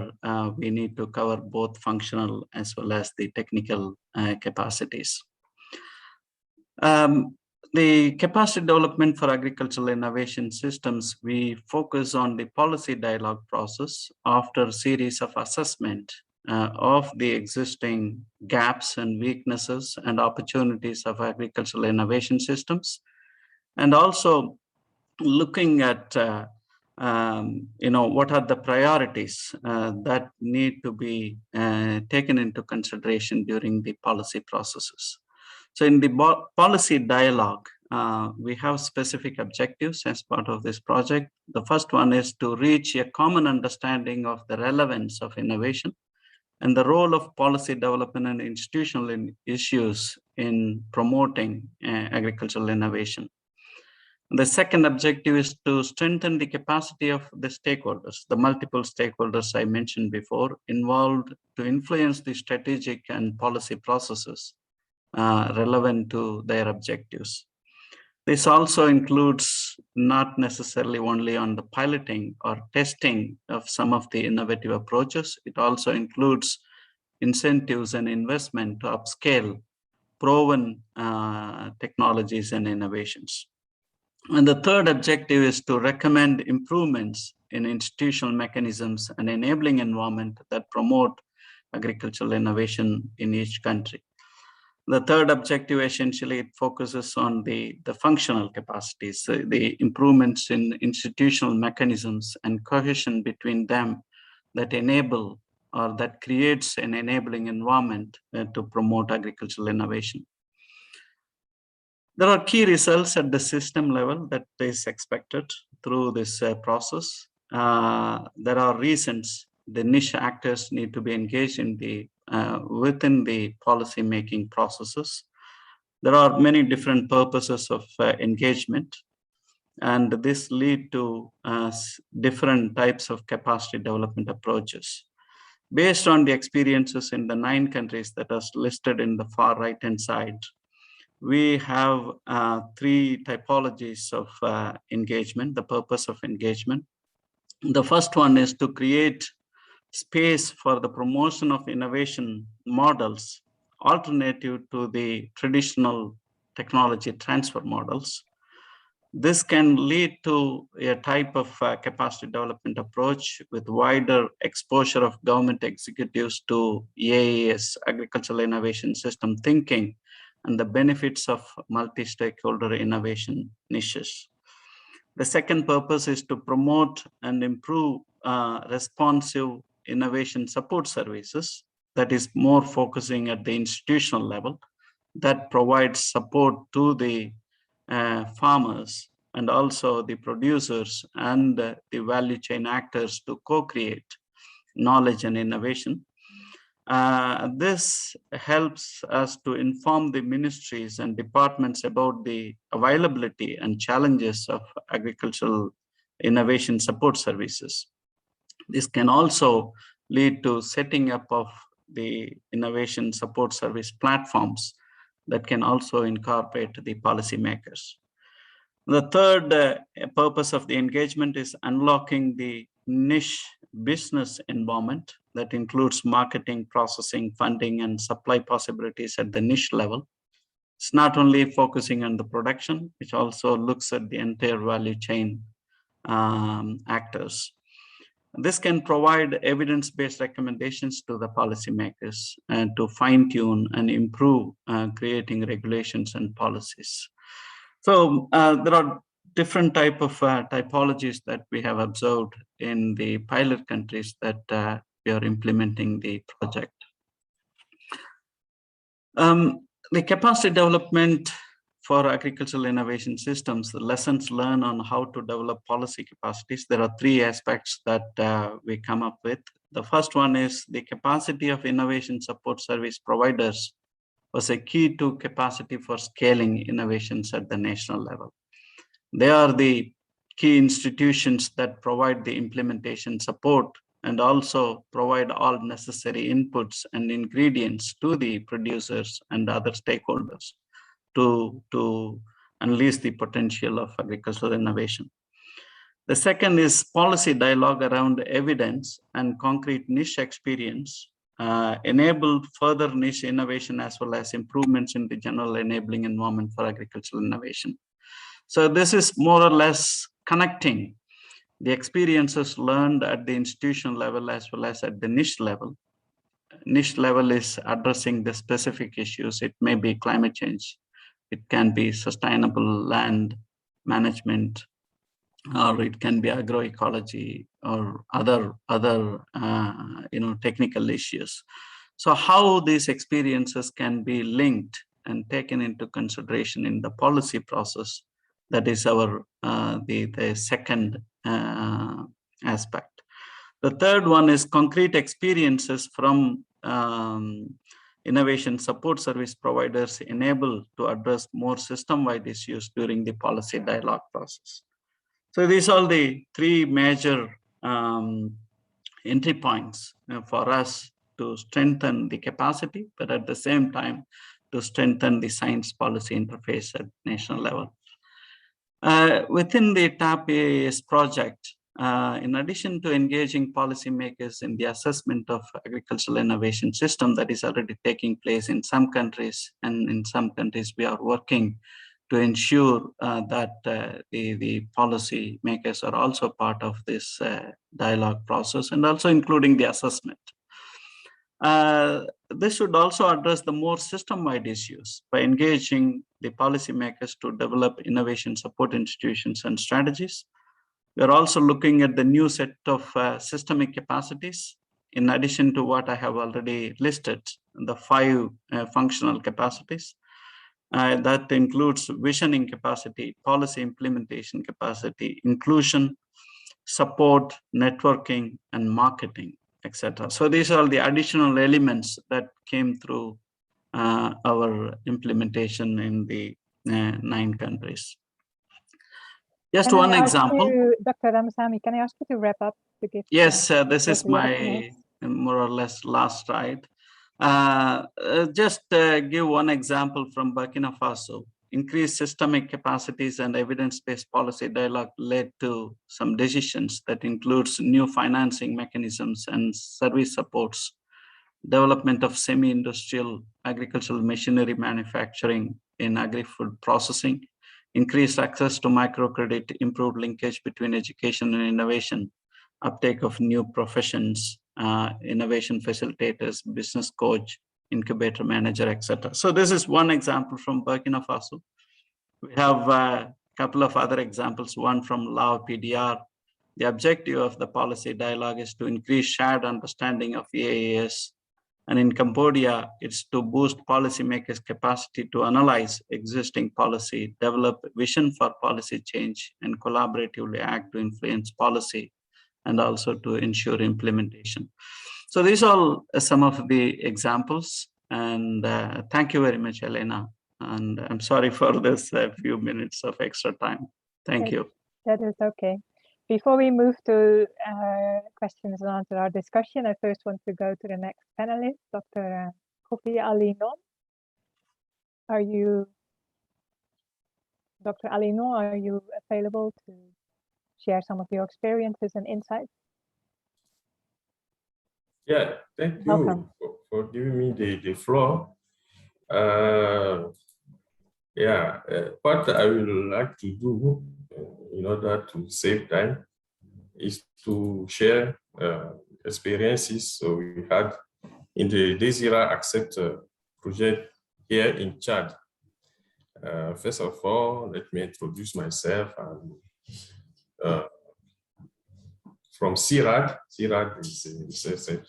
we need to cover both functional as well as the technical capacities. The capacity development for agricultural innovation systems, we focus on the policy dialogue process after a series of assessment of the existing gaps and weaknesses and opportunities of agricultural innovation systems, and also looking at what are the priorities that need to be taken into consideration during the policy processes. So in the policy dialogue, we have specific objectives as part of this project. The first one is to reach a common understanding of the relevance of innovation and the role of policy development and institutional issues in promoting agricultural innovation. The second objective is to strengthen the capacity of the stakeholders, the multiple stakeholders I mentioned before, involved to influence the strategic and policy processes relevant to their objectives. This also includes not necessarily only on the piloting or testing of some of the innovative approaches, it also includes incentives and investment to upscale proven technologies and innovations. And the third objective is to recommend improvements in institutional mechanisms and enabling environment that promote agricultural innovation in each country. The third objective, essentially, it focuses on the functional capacities, the improvements in institutional mechanisms and cohesion between them that enable or that creates an enabling environment to promote agricultural innovation. There are key results at the system level that is expected through this process. There are reasons the niche actors need to be engaged in the within the policy making processes. There are many different purposes of engagement, and this lead to different types of capacity development approaches. Based on the experiences in the 9 countries that are listed in the far right-hand side, we have 3 typologies of engagement, the purpose of engagement. The first one is to create space for the promotion of innovation models alternative to the traditional technology transfer models. This can lead to a type of capacity development approach with wider exposure of government executives to AIS, agricultural innovation system thinking, and the benefits of multi-stakeholder innovation niches. The second purpose is to promote and improve responsive innovation support services that is more focusing at the institutional level that provides support to the farmers and also the producers and the value chain actors to co-create knowledge and innovation. This helps us to inform the ministries and departments about the availability and challenges of agricultural innovation support services. This can also lead to setting up of the innovation support service platforms that can also incorporate the policymakers. The third purpose of the engagement is unlocking the niche business environment that includes marketing, processing, funding, and supply possibilities at the niche level. It's not only focusing on the production, which also looks at the entire value chain actors. This can provide evidence-based recommendations to the policymakers and to fine-tune and improve creating regulations and policies. So there are different type of typologies that we have observed in the pilot countries that we are implementing the project. The capacity development for agricultural innovation systems, the lessons learned on how to develop policy capacities. There are 3 aspects that we come up with. The first one is the capacity of innovation support service providers was a key to capacity for scaling innovations at the national level. They are the key institutions that provide the implementation support and also provide all necessary inputs and ingredients to the producers and other stakeholders to unleash the potential of agricultural innovation. The second is policy dialogue around evidence and concrete niche experience enabled further niche innovation as well as improvements in the general enabling environment for agricultural innovation. So this is more or less connecting the experiences learned at the institutional level as well as at the niche level. Niche level is addressing the specific issues. It may be climate change. It can be sustainable land management, or it can be agroecology or other technical issues. So how these experiences can be linked and taken into consideration in the policy process, that is our the second aspect. The third one is concrete experiences from innovation support service providers enabled to address more system-wide issues during the policy dialogue process. So these are the three major entry points for us to strengthen the capacity, but at the same time to strengthen the science policy interface at national level. Within the TAP AAS project, in addition to engaging policymakers in the assessment of agricultural innovation system that is already taking place in some countries, and in some countries we are working to ensure that the policy makers are also part of this dialogue process, and also including the assessment. This should also address the more system-wide issues by engaging the policymakers to develop innovation support institutions and strategies. We're also looking at the new set of systemic capacities, in addition to what I have already listed, the 5 functional capacities. That includes visioning capacity, policy implementation capacity, inclusion, support, networking, and marketing, etc. So these are the additional elements that came through our implementation in the 9 countries. Just one example. Dr. Ramsamy, can I ask you to wrap up? To give yes, this is my more or less last slide. Just give one example from Burkina Faso. Increased systemic capacities and evidence-based policy dialogue led to some decisions that includes new financing mechanisms and service supports, development of semi-industrial agricultural machinery manufacturing in agri-food processing, increased access to microcredit, improved linkage between education and innovation, uptake of new professions, innovation facilitators, business coach, incubator manager, etc. So this is one example from Burkina Faso. We have a couple of other examples, one from Lao PDR. The objective of the policy dialogue is to increase shared understanding of EAAS. And in Cambodia, it's to boost policymakers' capacity to analyze existing policy, develop vision for policy change, and collaboratively act to influence policy, and also to ensure implementation. So these are some of the examples, and thank you very much, Elena. And I'm sorry for this few minutes of extra time. Thank you. That is okay. Before we move to questions and answer our discussion, I first want to go to the next panelist, Dr. Kofi Alinon. Are you, Dr. Alinon, are you available to share some of your experiences and insights? Yeah, thank Welcome. you for giving me the floor. What I would like to do in order to save time is to share experiences we had in the DeSIRA-Accept project here in Chad. First of all, let me introduce myself. From CIRAD. CIRAD is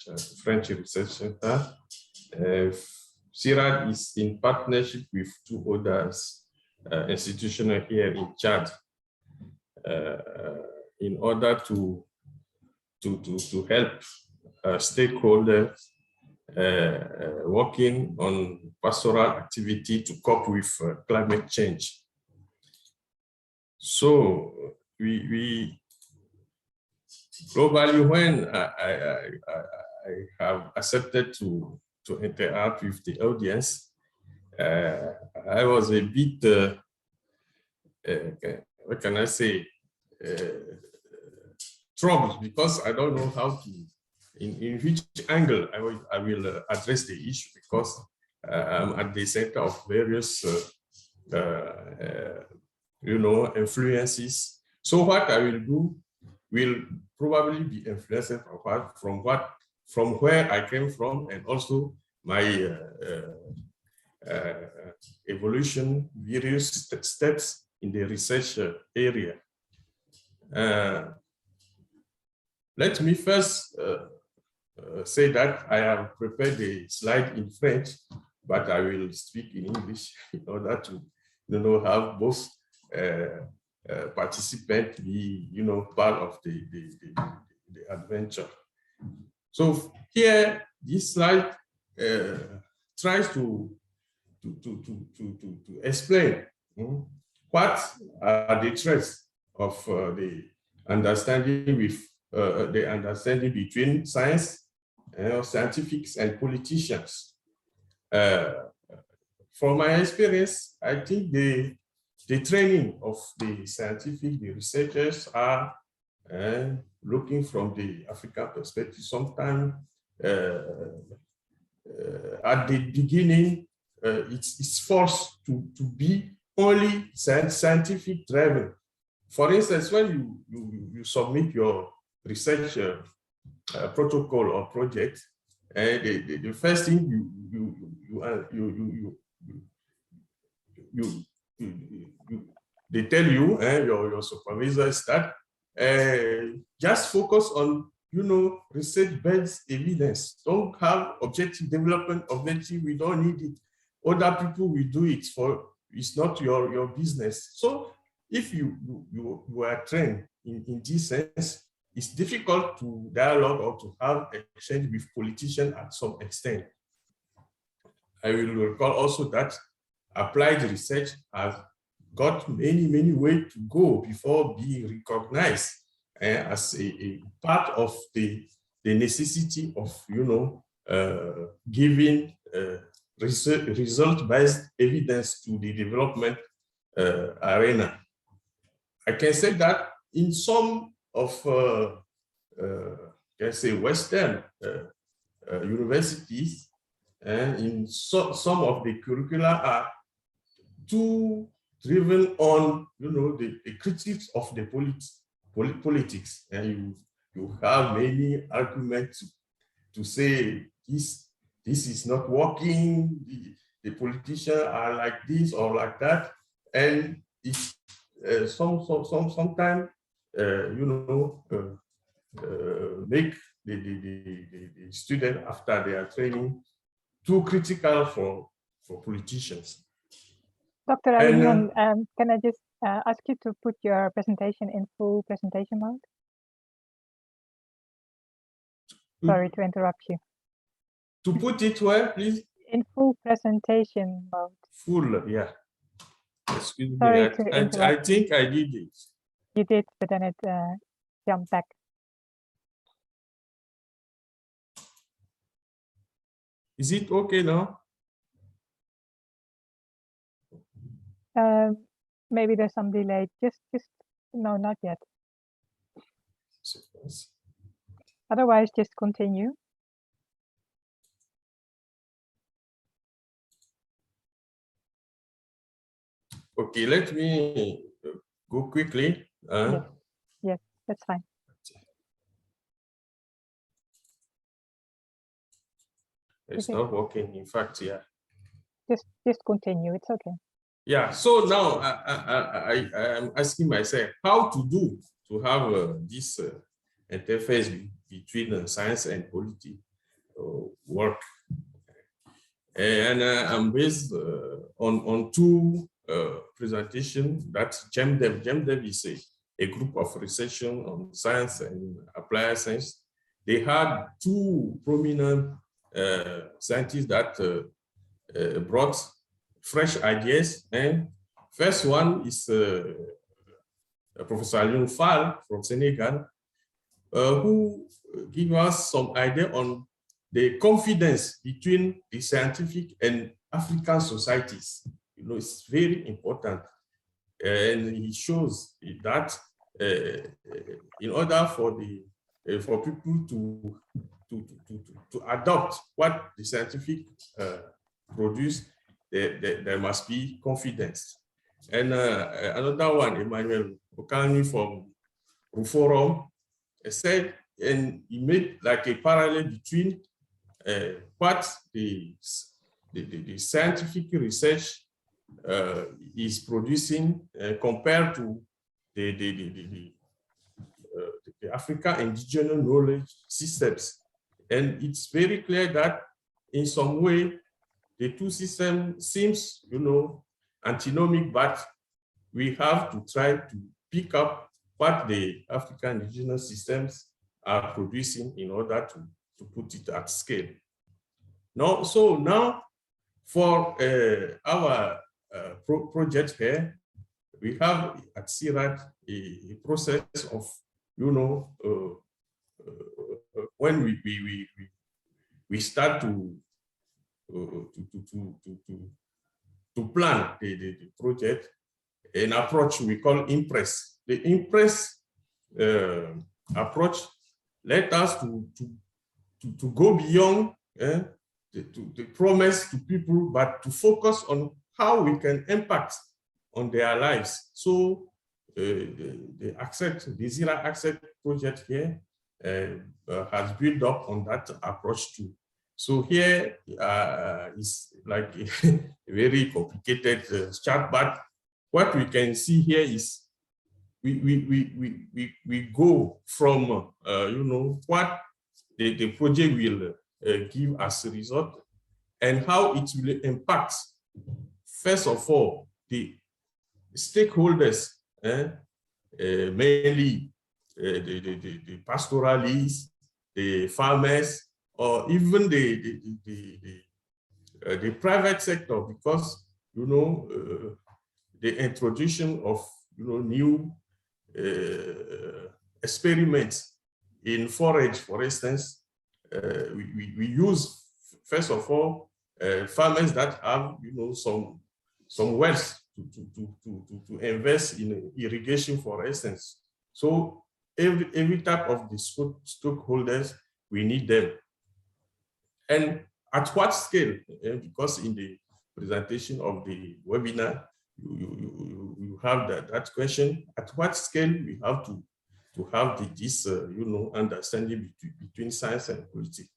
a French research center. CIRAD is in partnership with 2 other institutions here in Chad in order to help stakeholders working on pastoral activity to cope with climate change. So we globally, when I have accepted to interact with the audience, I was a bit, what can I say, troubled, because I don't know how to, in which angle I will address the issue, because I'm at the center of various, influences. So what I will do will probably be influenced from where I came from, and also my evolution, various steps in the research area. Let me first say that I have prepared a slide in French, but I will speak in English in order to have both participants be part of the adventure. So here, this slide tries to explain what are the threats of the understanding with the understanding between science, scientifics, and politicians. From my experience, I think the training of the scientific, the researchers are looking from the African perspective. Sometimes at the beginning, it's forced to be only scientific driven. For instance, when you submit your research protocol or project, the first thing they tell you, your supervisor, is that just focus on research-based evidence. Don't have objective development objective. We don't need it. Other people will do it for. It's not your business. So if you are trained in this sense, it's difficult to dialogue or to have exchange with politicians at some extent. I will recall also that applied research has got many ways to go before being recognized as a part of the necessity of giving result-based evidence to the development arena. I can say that in some of let's say Western universities, and in some of the curricula are too driven on the critics of the politics, and you have many arguments to say this is not working, the politicians are like this or like that, and it's sometimes make the student, after their training, too critical for politicians. Dr. Ariman, can I just ask you to put your presentation in full presentation mode? Sorry to interrupt you. To put it where, please? In full presentation mode. Full, yeah. Excuse me, Sorry I think I did it. You did, but then it jumped back. Is it okay now? Maybe there's some delay. Just no, not yet. Otherwise, just continue. Okay, let me go quickly. Yes, that's fine. It's not working. In fact, yeah. Just continue. It's okay. Yeah. So now I am asking myself how to have this interface between science and politics work, and I'm based on two presentations. That's GEMDEV. GEMDEV is a group of researchers on science and applied science. They had two prominent scientists that brought fresh ideas. And first one is Professor Alioune Fall from Senegal, who give us some idea on the confidence between the scientific and African societies. You know, it's very important. And he shows that in order for people to adopt what the scientific produce, there must be confidence. And another one, Emmanuel Okani from Ruforum, said, and he made like a parallel between what the scientific research is producing compared to the African indigenous knowledge systems. And it's very clear that in some way, the two systems seems, you know, antinomic, but we have to try to pick up what the African indigenous systems are producing in order to put it at scale. Now, so now for our project here, we have at CIRAD a process of, you know, when we start to plan the project, an approach we call IMPRESS. The IMPRESS approach let us to go beyond the promise to people, but to focus on how we can impact on their lives. So the DeSIRA-LIFT project here has built up on that approach too. So here is like a very complicated chart, but what we can see here is we go from you know, what the project will give as a result and how it will impact, first of all, the stakeholders, mainly the pastoralists, the farmers, or even the private sector, because, you know, the introduction of, you know, new experiments in forage, for instance, we use, first of all, farmers that have, you know, some wealth to invest in irrigation, for instance. So every type of the stakeholders, we need them. And at what scale? Because in the presentation of the webinar, you have that question. At what scale we have to have this you know, understanding between science and politics?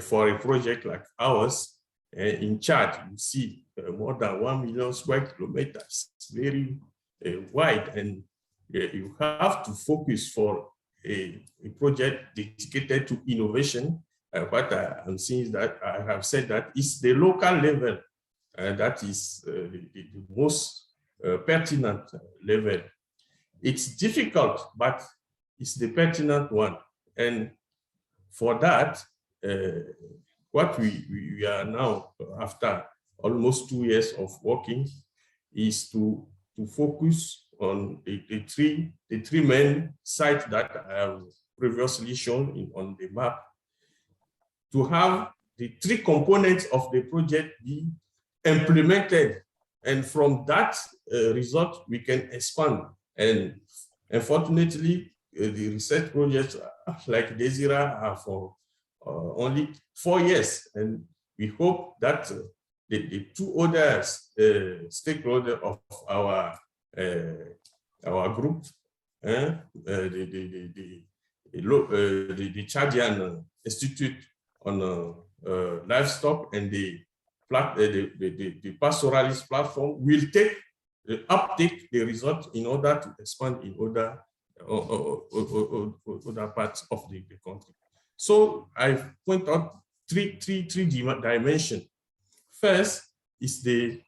For a project like ours, in Chad, you see more than 1 million square kilometers, very wide, and you have to focus for a project dedicated to innovation. What I'm seeing is that I have said that it's the local level that is the most pertinent level. It's difficult, but it's the pertinent one. And for that, what we are now, after almost 2 years of working, is to focus on the three main sites that I have previously shown on the map, to have the 3 components of the project be implemented. And from that result, we can expand. And unfortunately, the research projects like DeSIRA are for only 4 years. And we hope that the 2 other stakeholders of our group, the Chadian Institute on Livestock and the pastoralist platform will uptake the result in order to expand in other parts of the country. So I point out three dimensions. First is the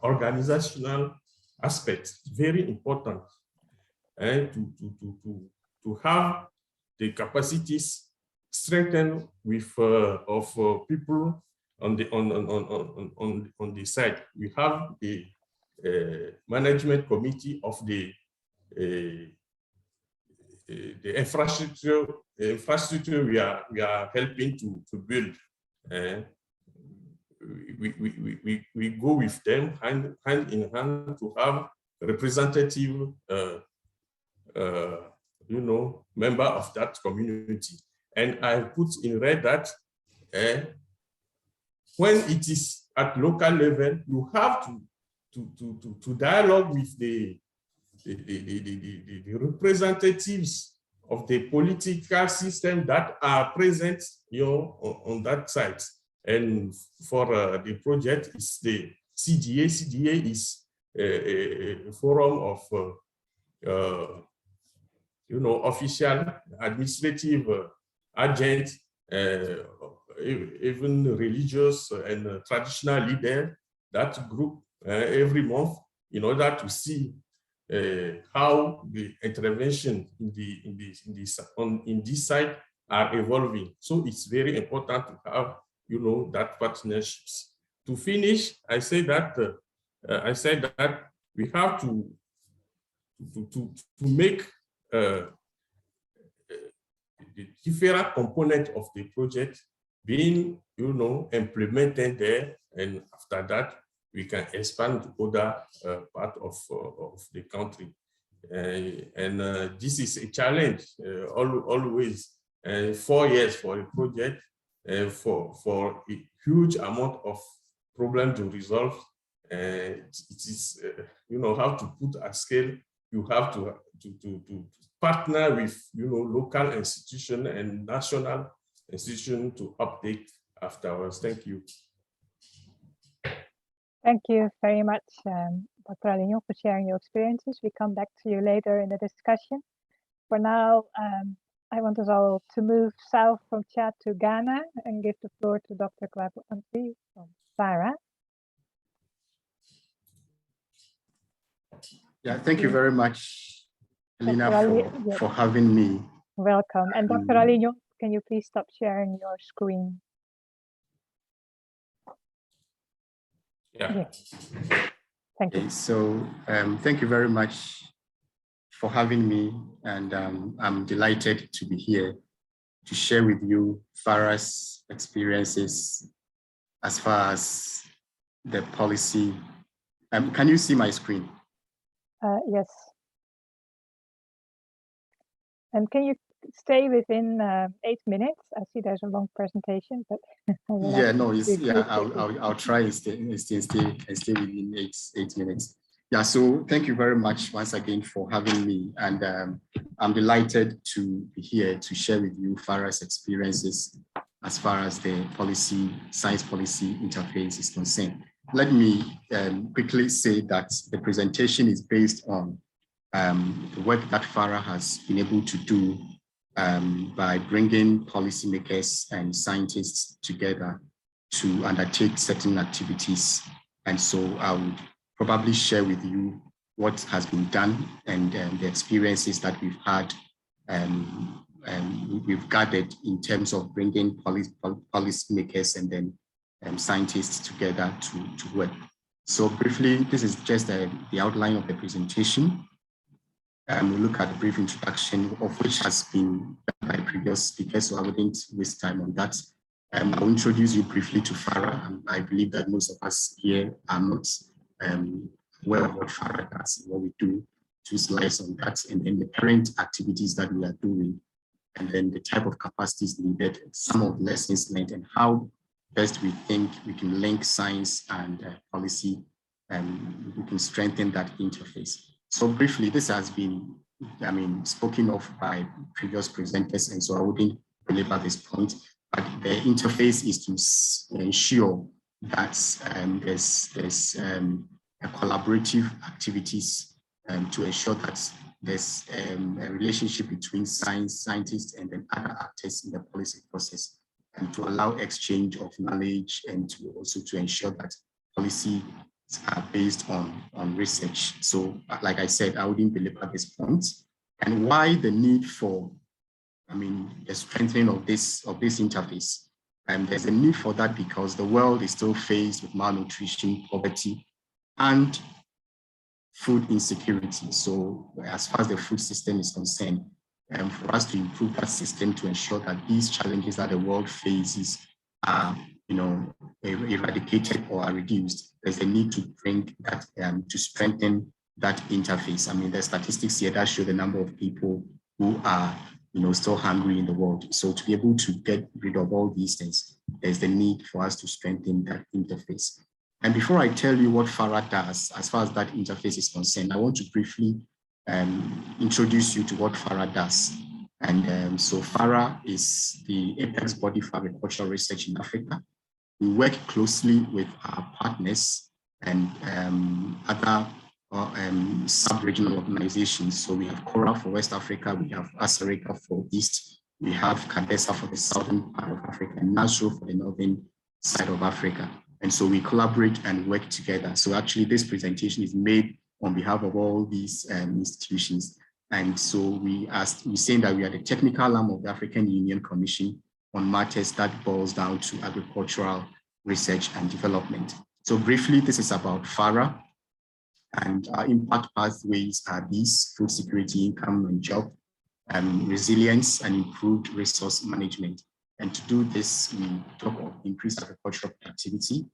organizational aspect, very important, and to have the capacities strengthened with of people on the side. We have the management committee of the the infrastructure we are helping to build. We go with them hand in hand to have representative, member of that community. And I put in red that when it is at local level, you have to dialogue with the representatives of the political system that are present, on that side. And for the project, it's the CDA. CDA is a forum of, official administrative agents, even religious and traditional leader. That group every month in order to see how the intervention in this side are evolving. So it's very important to have, that partnerships. To finish, I said that we have to make the different component of the project being, implemented there, and after that we can expand to other part of the country. And this is a challenge always. 4 years for a project, for a huge amount of problem to resolve. It is, how to put at scale. You have to partner with, local institution and national institution to update afterwards. Thank you. Thank you very much, Dr. Alignon, for sharing your experiences. We come back to you later in the discussion. For now, I want us all to move south from Chad to Ghana and give the floor to Dr. Kwaku Antwi from DeSIRA. Yeah, thank you very much, Elena, for having me. Welcome. And Dr. Alignon, can you please stop sharing your screen? Yeah. Thank you. Okay, so thank you very much for having me, and I'm delighted to be here to share with you FARA's experiences as far as the policy. Can you see my screen? Yes. And can you stay within 8 minutes? I see there's a long presentation, but yeah, no, I'll try and stay within 8 minutes. Yeah, so thank you very much once again for having me, and I'm delighted to be here to share with you FARA's experiences as far as the science policy interface is concerned. Let me quickly say that the presentation is based on the work that FARA has been able to do by bringing policymakers and scientists together to undertake certain activities. And so I would probably share with you what has been done and the experiences that we've had and we've gathered in terms of bringing policymakers and then scientists together to work. So briefly, this is just the outline of the presentation. We'll look at a brief introduction of which has been done by previous speakers, so I wouldn't waste time on that. I'll introduce you briefly to FARA. I believe that most of us here are not aware of what FARA does, what we do, 2 slides on that, and then the current activities that we are doing, and then the type of capacities needed, some of the lessons learned, and how best we think we can link science and policy, and we can strengthen that interface. So briefly, this has been, spoken of by previous presenters, and so I wouldn't belabor this point, but the interface is to ensure that there's collaborative activities to ensure that there's a relationship between scientists and then other actors in the policy process, and to allow exchange of knowledge, and to also to ensure that policy are based on research. So like I said, I wouldn't belabor this point. And why the need for, the strengthening of this interface? There's a need for that because the world is still faced with malnutrition, poverty, and food insecurity. So as far as the food system is concerned, for us to improve that system to ensure that these challenges that the world faces are, eradicated or are reduced. There's a need to bring that, to strengthen that interface. I mean, there's statistics here that show the number of people who are, still hungry in the world. So to be able to get rid of all these things, there's the need for us to strengthen that interface. And before I tell you what FARA does, as far as that interface is concerned, I want to briefly introduce you to what FARA does. And so FARA is the apex body for agricultural research in Africa. We work closely with our partners and other sub-regional organizations. So we have CORA for West Africa, we have ASARECA for East, we have CADESA for the southern part of Africa, and NASRO for the northern side of Africa. And so we collaborate and work together. So actually this presentation is made on behalf of all these institutions. And so we're saying that we are the technical arm of the African Union Commission on matters that boils down to agricultural research and development. So briefly, this is about FARA, and our impact pathways are these: food security, income and job, resilience, and improved resource management. And to do this, we talk of increased agricultural productivity,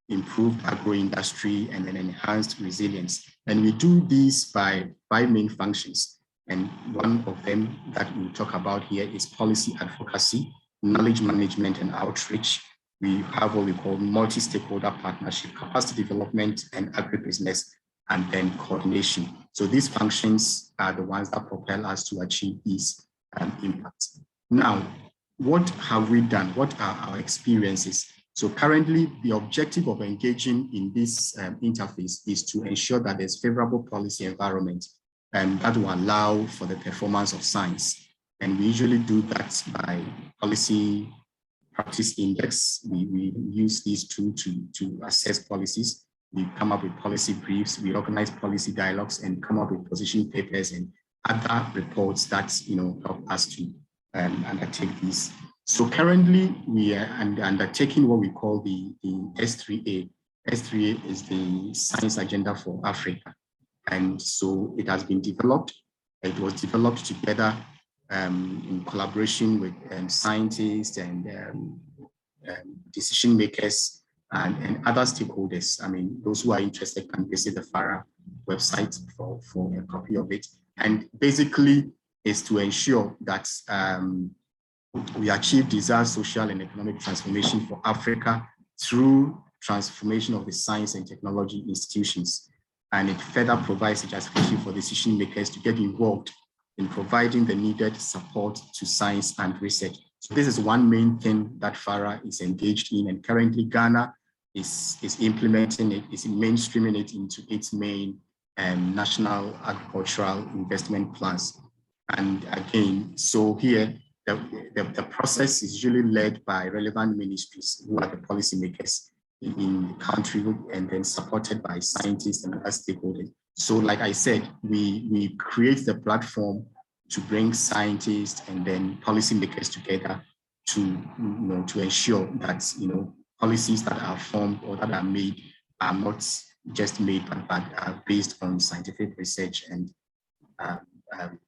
improved agro-industry, and then enhanced resilience. And we do this by 5 main functions. And one of them that we'll talk about here is policy advocacy, knowledge management and outreach. We have what we call multi-stakeholder partnership, capacity development, and agribusiness, and then coordination. So these functions are the ones that propel us to achieve these impacts. Now, what have we done? What are our experiences? So currently, the objective of engaging in this interface is to ensure that there's favorable policy environment that will allow for the performance of science. And we usually do that by policy practice index. We use these tools to assess policies. We come up with policy briefs, we organize policy dialogues, and come up with position papers and other reports that help us to undertake these. So currently we are undertaking what we call the S3A. S3A is the Science Agenda for Africa. And so it has been developed. It was developed together in collaboration with scientists and decision makers and other stakeholders. I mean, those who are interested can visit the FARA website for a copy of it. And basically is to ensure that we achieve desired social and economic transformation for Africa through transformation of the science and technology institutions. And it further provides a justification for decision makers to get involved in providing the needed support to science and research. So this is one main thing that FARA is engaged in, and currently Ghana is implementing it, is mainstreaming it into its main national agricultural investment plans. And again, so here, the process is usually led by relevant ministries who are the policymakers in the country, and then supported by scientists and other stakeholders. So like I said, we create the platform to bring scientists and then policymakers together to ensure that policies that are formed or that are made are not just made, but are based on scientific research and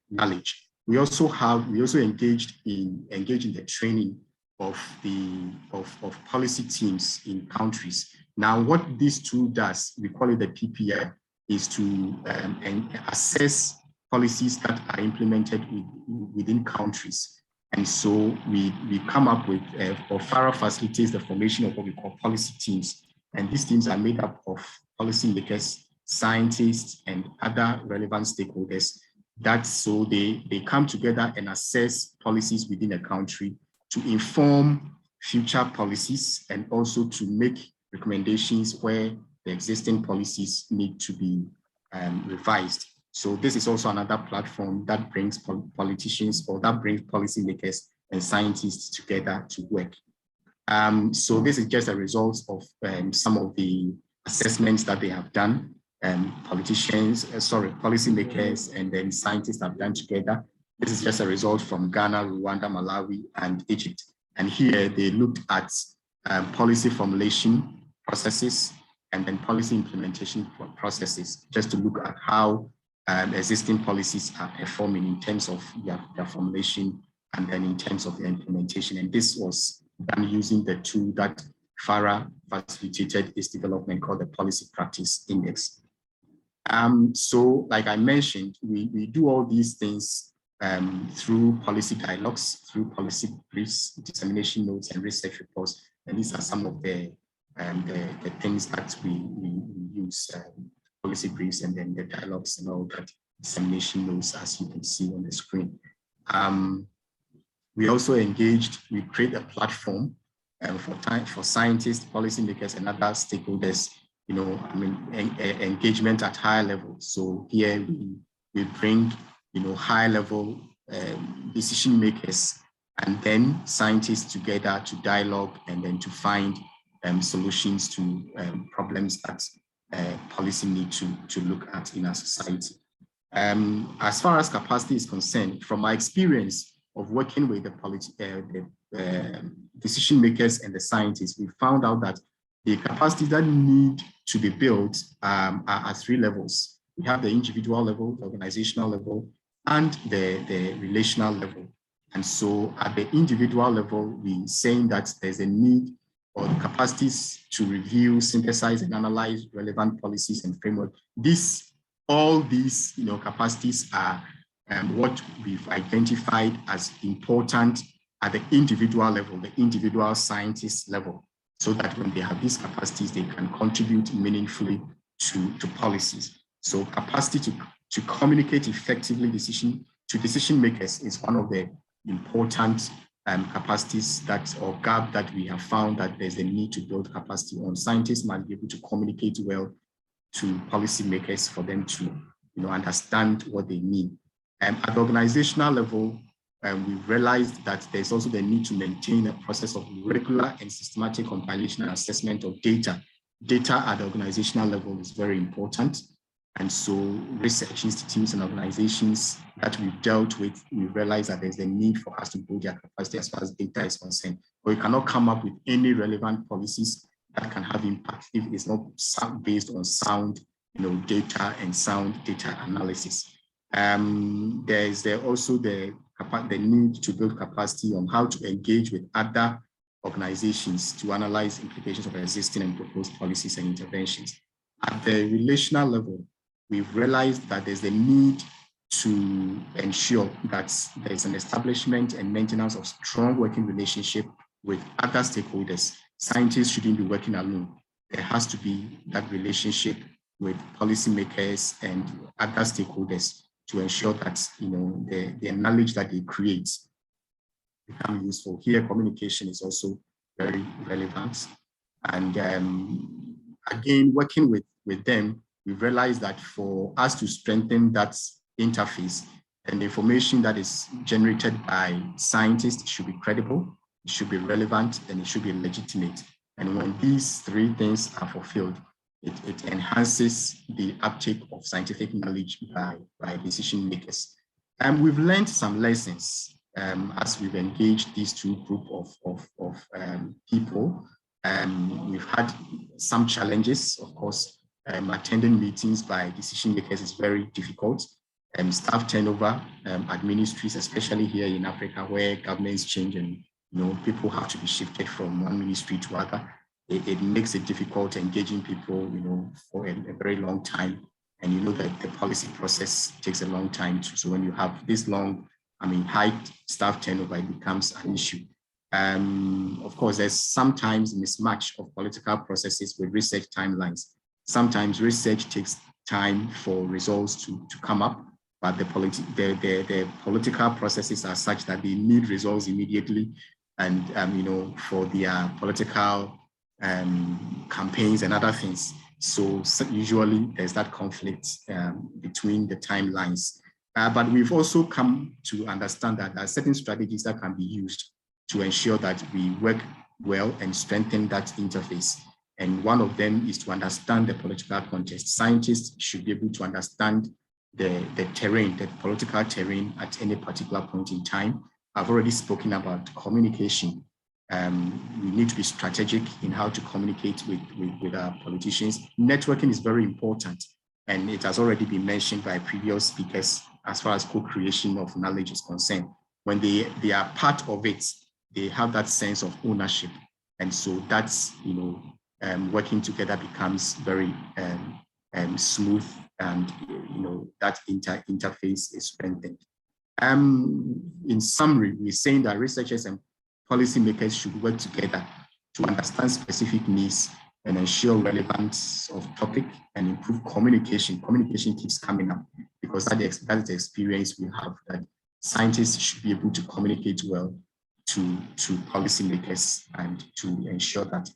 knowledge. We also engage in the training of policy teams in countries. Now, what this tool does, we call it the PPI, is to assess policies that are implemented within countries. And so we come up with, or FARA facilitates the formation of what we call policy teams. And these teams are made up of policymakers, scientists, and other relevant stakeholders. That's so they come together and assess policies within a country to inform future policies and also to make recommendations where the existing policies need to be revised. So this is also another platform that brings politicians, or that brings policymakers and scientists together to work. So this is just a result of some of the assessments that they have done. Policymakers and then scientists have done together. This is just a result from Ghana, Rwanda, Malawi, and Egypt. And here they looked at policy formulation processes and then policy implementation processes, just to look at how existing policies are performing in terms of their formulation and then in terms of the implementation. And this was done using the tool that FARA facilitated its development called the Policy Practice Index. So like I mentioned, we do all these things through policy dialogues, through policy briefs, dissemination notes, and research reports. And these are some of the things that we use, policy briefs and then the dialogues and all that, dissemination notes, as you can see on the screen. We also engaged, we create a platform for scientists, policymakers, and other stakeholders, engagement at higher levels. So here we bring, high level decision makers and then scientists together to dialogue and then to find solutions to problems that policy need to look at in our society. As far as capacity is concerned, from my experience of working with the decision makers and the scientists, we found out that the capacities that need to be built are at 3 levels. We have the individual level, the organizational level, and the relational level. And so at the individual level, we're saying that there's a need or the capacities to review, synthesize, and analyze relevant policies and framework. All these capacities are what we've identified as important at the individual level, the individual scientist level, so that when they have these capacities, they can contribute meaningfully to policies. So capacity to communicate effectively to decision makers is one of the important capacities or gap that we have found that there's a need to build capacity on. Scientists must be able to communicate well to policymakers for them to understand what they mean. At the organizational level, we realized that there's also the need to maintain a process of regular and systematic compilation and assessment of data. Data at the organizational level is very important. And so research institutes and organizations that we've dealt with, we realize that there's a need for us to build their capacity as far as data is concerned. But we cannot come up with any relevant policies that can have impact if it's not based on sound data and sound data analysis. There's also the need to build capacity on how to engage with other organizations to analyze implications of existing and proposed policies and interventions. At the relational level, we've realized that there's a need to ensure that there's an establishment and maintenance of strong working relationship with other stakeholders. Scientists shouldn't be working alone. There has to be that relationship with policymakers and other stakeholders to ensure that the knowledge that they create become useful. Here, communication is also very relevant. And again, working with them, we realized that for us to strengthen that interface, and the information that is generated by scientists should be credible, it should be relevant, and it should be legitimate. And when these 3 things are fulfilled, it enhances the uptake of scientific knowledge by decision makers. And we've learned some lessons as we've engaged these 2 groups of people. We've had some challenges, of course. Attending meetings by decision makers is very difficult. Staff turnover at ministries, especially here in Africa, where governments change and people have to be shifted from one ministry to other. It makes it difficult engaging people, for a very long time. And that the policy process takes a long time too. So when you have this long, high staff turnover, it becomes an issue. Of course, there's sometimes mismatch of political processes with research timelines. Sometimes research takes time for results to come up, but the political processes are such that they need results immediately, and for their political campaigns and other things. So usually there's that conflict between the timelines. But we've also come to understand that there are certain strategies that can be used to ensure that we work well and strengthen that interface. And one of them is to understand the political context. Scientists should be able to understand the terrain, the political terrain at any particular point in time. I've already spoken about communication. We need to be strategic in how to communicate with our politicians. Networking is very important. And it has already been mentioned by previous speakers as far as co-creation of knowledge is concerned. When they are part of it, they have that sense of ownership. And so that's, working together becomes very smooth, and, that interface is strengthened. In summary, we're saying that researchers and policymakers should work together to understand specific needs and ensure relevance of topic and improve communication. Communication keeps coming up because that is the experience we have, that scientists should be able to communicate well to policymakers and to ensure that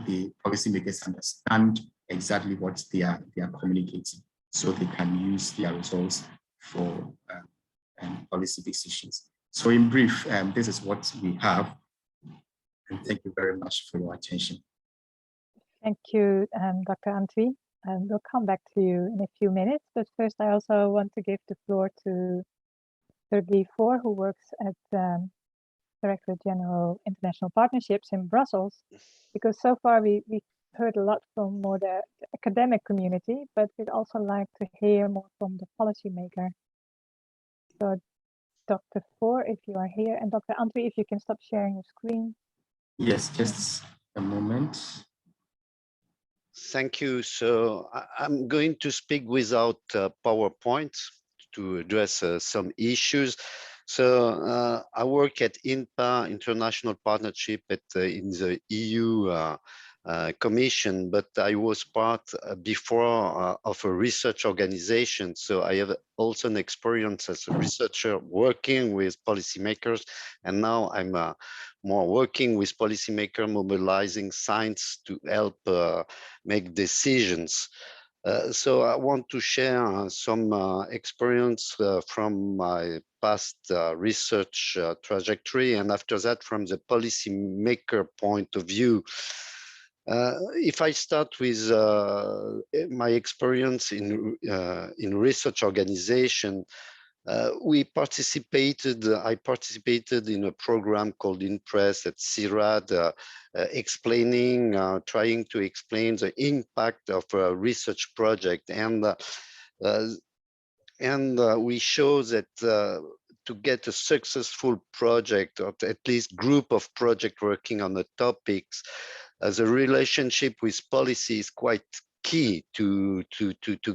the policymakers understand exactly what they are communicating, so they can use their results for policy decisions. So in brief, this is what we have. And thank you very much for your attention. Thank you, Dr. Antwi. And we'll come back to you in a few minutes. But first, I also want to give the floor to Sergey For, who works at Directorate-General International Partnerships in Brussels. Because so far we heard a lot from more the academic community, but we'd also like to hear more from the policymaker. So Dr. For, if you are here, and Dr. Antwi, if you can stop sharing your screen. Yes, just a moment. Thank you. So I'm going to speak without PowerPoint to address some issues. So I work at INTPA, International Partnership in the EU Commission, but I was part before of a research organization. So I have also an experience as a researcher working with policymakers, and now I'm more working with policymakers, mobilizing science to help make decisions. So I want to share some experience from my past research trajectory, and after that from the policymaker point of view. If I start with my experience in research organization, I participated in a program called INTPRESS at CIRAD, trying to explain the impact of a research project. And we show that to get a successful project, or at least group of projects working on the topics, the relationship with policy is quite key to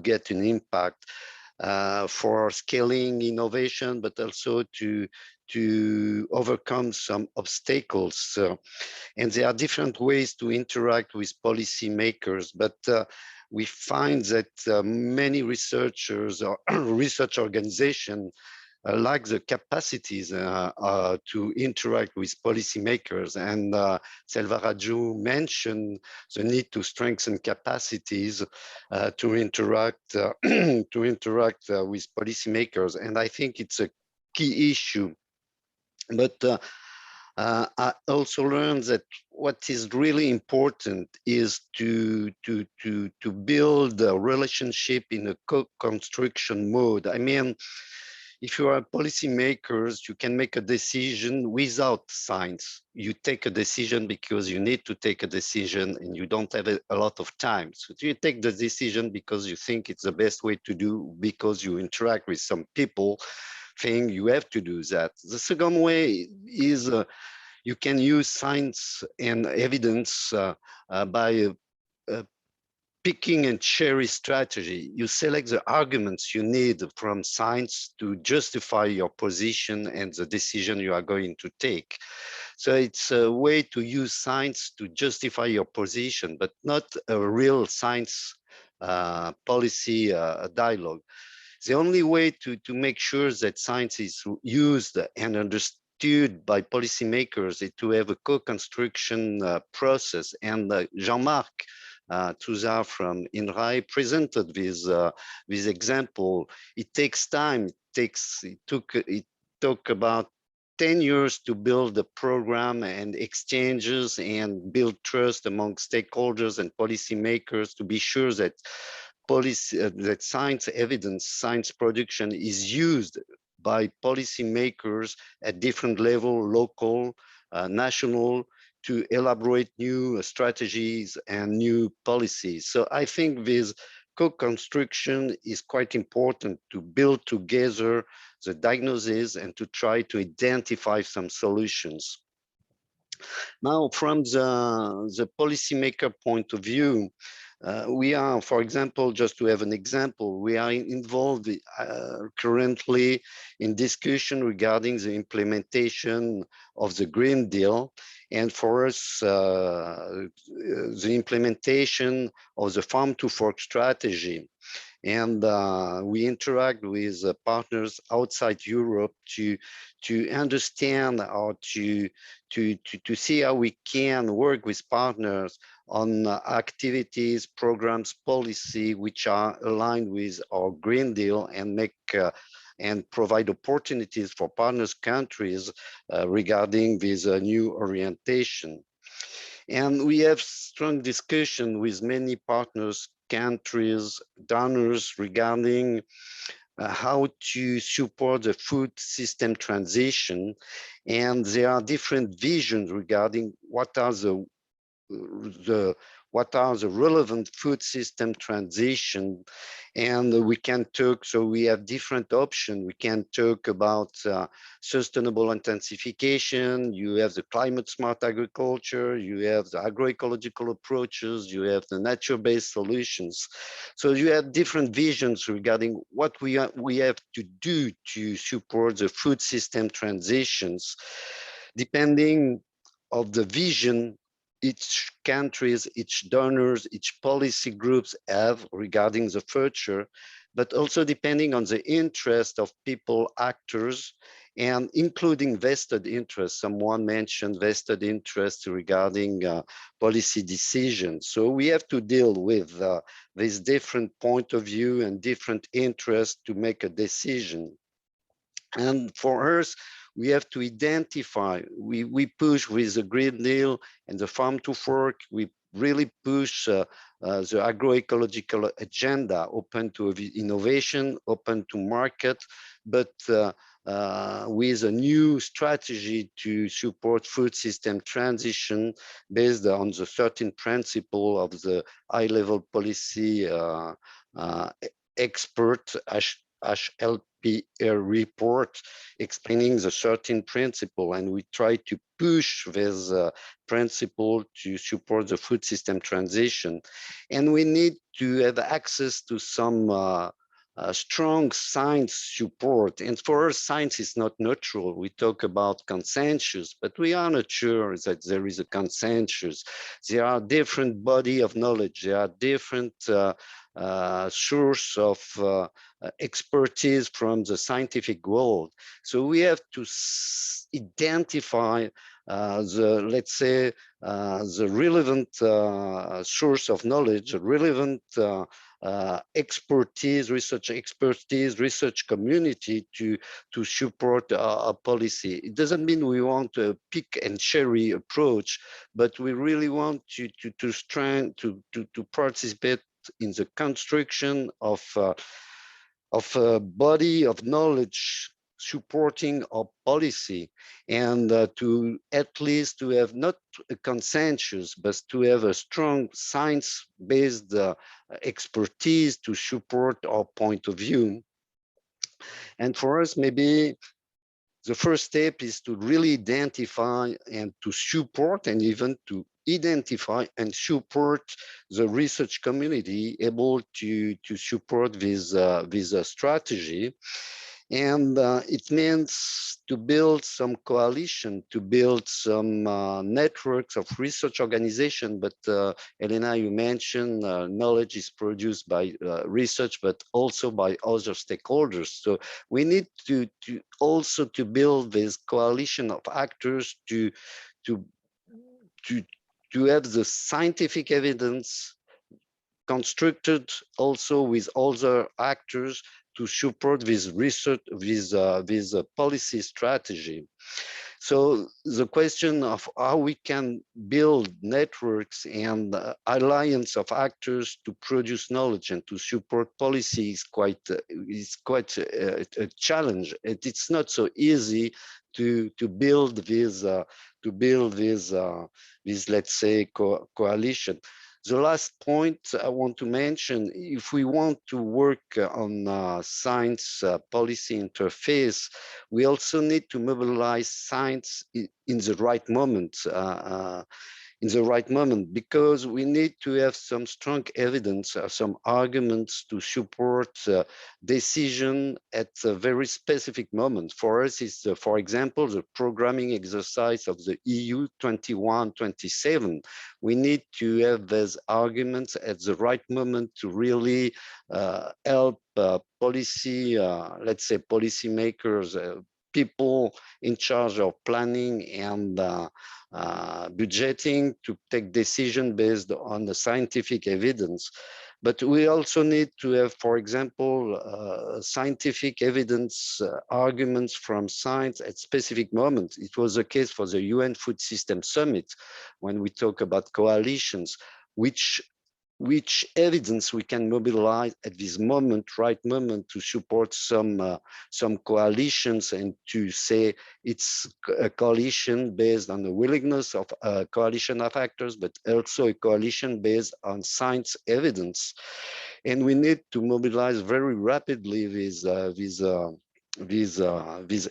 get an impact. For scaling innovation, but also to overcome some obstacles. And there are different ways to interact with policymakers, but we find that many researchers or research organizations lack the capacities to interact with policymakers. And Selva Raju mentioned the need to strengthen capacities to interact with policymakers. And I think it's a key issue. But I also learned that what is really important is to build a relationship in a co-construction mode. I mean, if you are policymakers, you can make a decision without science. You take a decision because you need to take a decision and you don't have a lot of time. So you take the decision because you think it's the best way to do, because you interact with some people saying you have to do that. The second way is you can use science and evidence by picking and cherry strategy. You select the arguments you need from science to justify your position and the decision you are going to take. So it's a way to use science to justify your position, but not a real science policy dialogue. The only way to make sure that science is used and understood by policymakers is to have a co-construction process. And Jean-Marc Touzard from INRAE presented this example. It takes time. It took about 10 years to build a program and exchanges and build trust among stakeholders and policymakers to be sure that that science evidence, science production is used by policymakers at different levels, local, national, to elaborate new strategies and new policies. So I think this co-construction is quite important to build together the diagnosis and to try to identify some solutions. Now, from the policymaker point of view, we are, for example, just to have an example, we are involved currently in discussion regarding the implementation of the Green Deal. And for us, the implementation of the farm to fork strategy. And we interact with partners outside Europe to understand or to see how we can work with partners on activities, programs, policy, which are aligned with our Green Deal and make and provide opportunities for partners countries regarding this new orientation. And we have strong discussion with many partners, countries, donors regarding how to support the food system transition. And there are different visions regarding what are the relevant food system transition. And we can talk, so we have different options. We can talk about sustainable intensification, you have the climate smart agriculture, you have the agroecological approaches, you have the nature-based solutions. So you have different visions regarding what we have to do to support the food system transitions, depending of the vision each countries, each donors, each policy groups have regarding the future, but also depending on the interest of people, actors, and including vested interests. Someone mentioned vested interests regarding policy decisions. So we have to deal with this different point of view and different interests to make a decision. And for us, we have to identify, we push with the Green Deal and the farm to fork, we really push the agroecological agenda, open to innovation, open to market, but with a new strategy to support food system transition based on the 13 principles of the high-level policy expert HLP report explaining the 13 principle, and we try to push this principle to support the food system transition. And we need to have access to some strong science support. And for us, science is not neutral. We talk about consensus, but we are not sure that there is a consensus. There are different body of knowledge. There are different source of expertise from the scientific world. So we have to identify let's say, the relevant source of knowledge, relevant expertise, research community to support a policy. It doesn't mean we want a pick and cherry approach, but we really want to participate in the construction of a body of knowledge supporting our policy, and to at least to have not a consensus, but to have a strong science-based expertise to support our point of view. And for us, maybe the first step is to really identify and to support, and even to identify and support the research community able to support this strategy. And it means to build some coalition, to build some networks of research organization. But Elena, you mentioned knowledge is produced by research, but also by other stakeholders. So we need to also to build this coalition of actors to have the scientific evidence constructed also with other actors to support this research, this policy strategy. So the question of how we can build networks and alliance of actors to produce knowledge and to support policy is quite a challenge. It's not so easy to build this let's say coalition. The last point I want to mention, if we want to work on science policy interface, we also need to mobilize science in the right moment. Because we need to have some strong evidence, some arguments to support decision at a very specific moment. For us, it's, for example, the programming exercise of the EU 21-27. We need to have those arguments at the right moment to really help policy, let's say policymakers, people in charge of planning and budgeting to take decision based on the scientific evidence. But we also need to have, for example, scientific evidence arguments from science at specific moments. It was the case for the UN Food System Summit when we talk about coalitions, which evidence we can mobilize at this right moment to support some coalitions and to say it's a coalition based on the willingness of a coalition of actors, but also a coalition based on science evidence. And we need to mobilize very rapidly this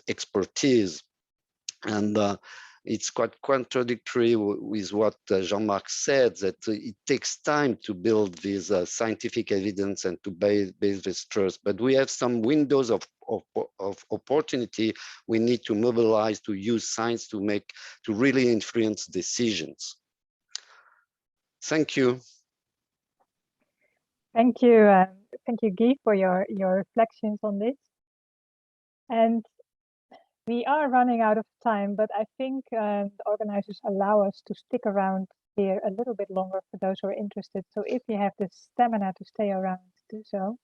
expertise. And it's quite contradictory with what Jean-Marc said, that it takes time to build this scientific evidence and to base this trust. But we have some windows of opportunity we need to mobilize to use science to really influence decisions. Thank you. Thank you, Guy, for your reflections on this. And we are running out of time, but I think the organizers allow us to stick around here a little bit longer for those who are interested. So if you have the stamina to stay around, do so.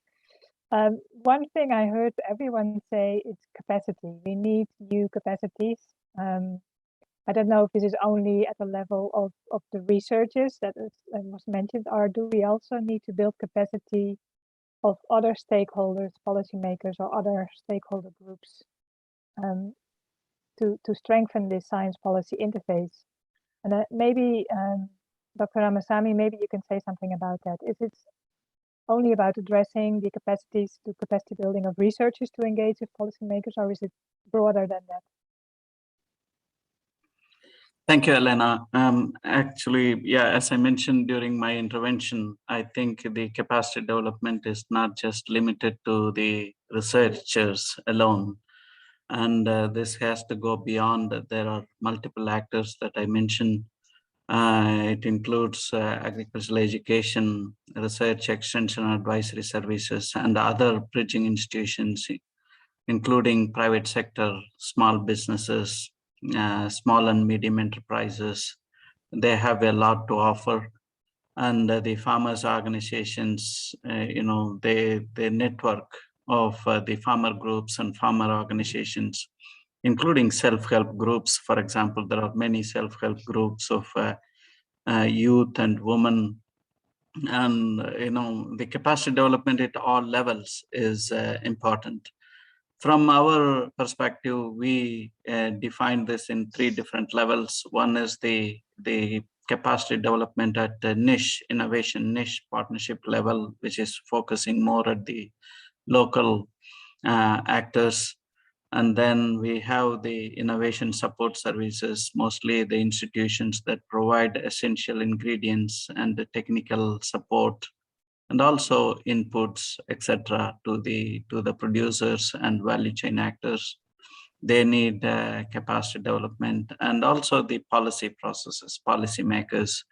One thing I heard everyone say is capacity. We need new capacities. I don't know if this is only at the level of the researchers that was mentioned, or do we also need to build capacity of other stakeholders, policymakers, or other stakeholder groups to strengthen this science policy interface? And maybe, Dr. Ramasamy, maybe you can say something about that. Is it only about addressing the capacities, the capacity building of researchers to engage with policymakers, or is it broader than that? Thank you, Elena. Actually, yeah, as I mentioned during my intervention, I think the capacity development is not just limited to the researchers alone. And this has to go beyond. There are multiple actors that I mentioned. It includes agricultural education, research, extension, advisory services, and other bridging institutions, including private sector, small businesses, small and medium enterprises. They have a lot to offer. And the farmers organizations, they network of the farmer groups and farmer organizations, including self-help groups. For example, there are many self-help groups of youth and women. And the capacity development at all levels is important. From our perspective, we define this in 3 different levels. One is the capacity development at the niche, innovation niche partnership level, which is focusing more at the local actors. And then we have the innovation support services, mostly the institutions that provide essential ingredients and the technical support, and also inputs, etc., to the producers and value chain actors. They need capacity development, and also the policy processes, policymakers.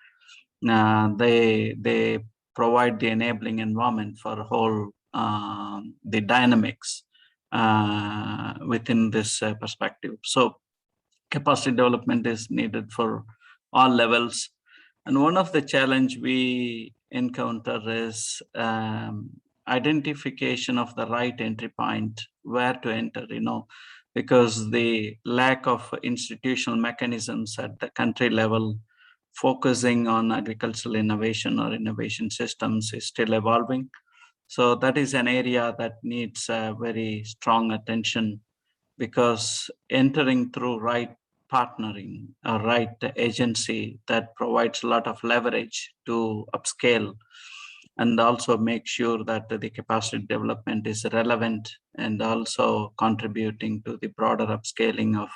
They provide the enabling environment for whole the dynamics within this perspective. So capacity development is needed for all levels. And one of the challenge we encounter is identification of the right entry point, where to enter, because the lack of institutional mechanisms at the country level focusing on agricultural innovation or innovation systems is still evolving. So that is an area that needs very strong attention, because entering through right partnering a right agency that provides a lot of leverage to upscale and also make sure that the capacity development is relevant and also contributing to the broader upscaling of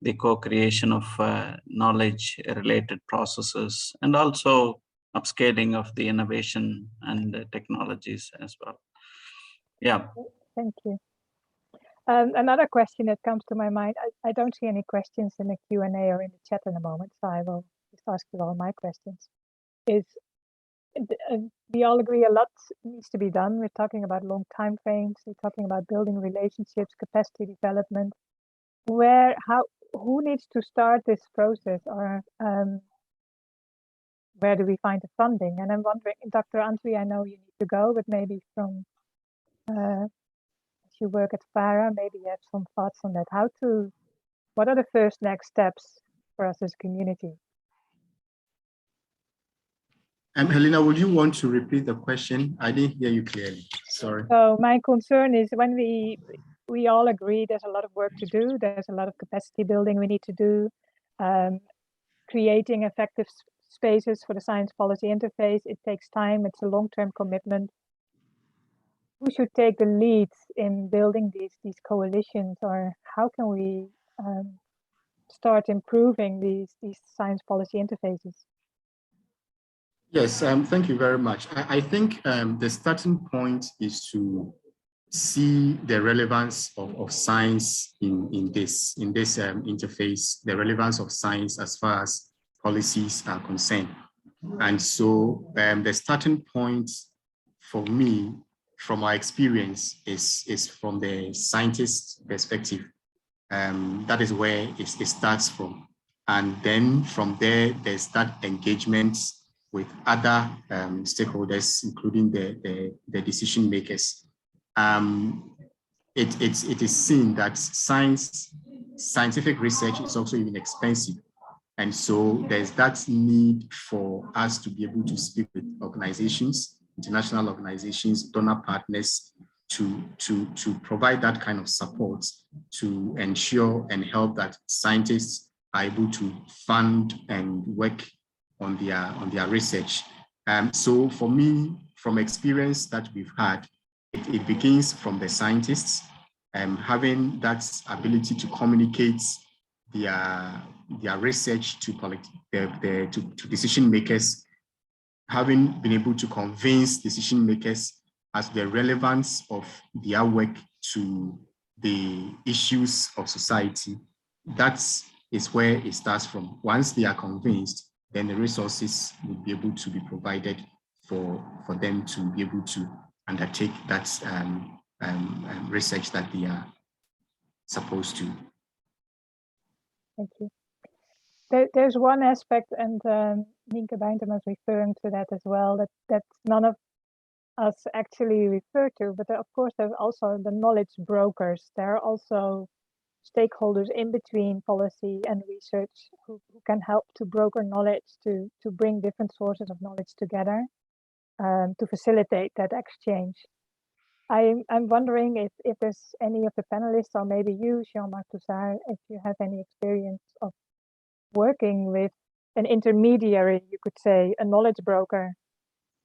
the co-creation of knowledge-related processes and also upscaling of the innovation and technologies as well. Yeah. Thank you. Another question that comes to my mind, I don't see any questions in the Q&A or in the chat in a moment, so I will just ask you all my questions. We all agree a lot needs to be done. We're talking about long time frames. We're talking about building relationships, capacity development. Who needs to start this process, or where do we find the funding? And I'm wondering, Dr. Antwi, I know you need to go, but maybe from if you work at FARA, maybe you have some thoughts on that. What are the first next steps for us as a community? Helena, would you want to repeat the question? I didn't hear you clearly. Sorry. So my concern is when we all agree there's a lot of work to do, there's a lot of capacity building we need to do, creating effective spaces for the science policy interface. It takes time, it's a long-term commitment. Who should take the lead in building these coalitions, or how can we start improving these science policy interfaces? Yes, thank you very much. I think the starting point is to see the relevance of science in this interface, the relevance of science as far as policies are concerned. And so the starting point for me, from my experience, is from the scientist perspective. That is where it starts from. And then from there, there's that engagement with other stakeholders, including the decision makers. It is seen that scientific research is also even expensive. And so there's that need for us to be able to speak with organizations, international organizations, donor partners, to provide that kind of support to ensure and help that scientists are able to fund and work on their research. So for me, from experience that we've had, it begins from the scientists, having that ability to communicate their research to decision makers, having been able to convince decision makers as the relevance of their work to the issues of society. That is where it starts from. Once they are convinced, then the resources will be able to be provided for them to be able to undertake that research that they are supposed to. Thank you. There's one aspect, and Nienke Bijntema is referring to that as well, that none of us actually refer to, but of course there's also the knowledge brokers. There are also stakeholders in between policy and research who can help to broker knowledge, to bring different sources of knowledge together, to facilitate that exchange. I'm wondering if there's any of the panelists, or maybe you, Jean-Marc Touzard, if you have any experience of working with an intermediary, you could say, a knowledge broker,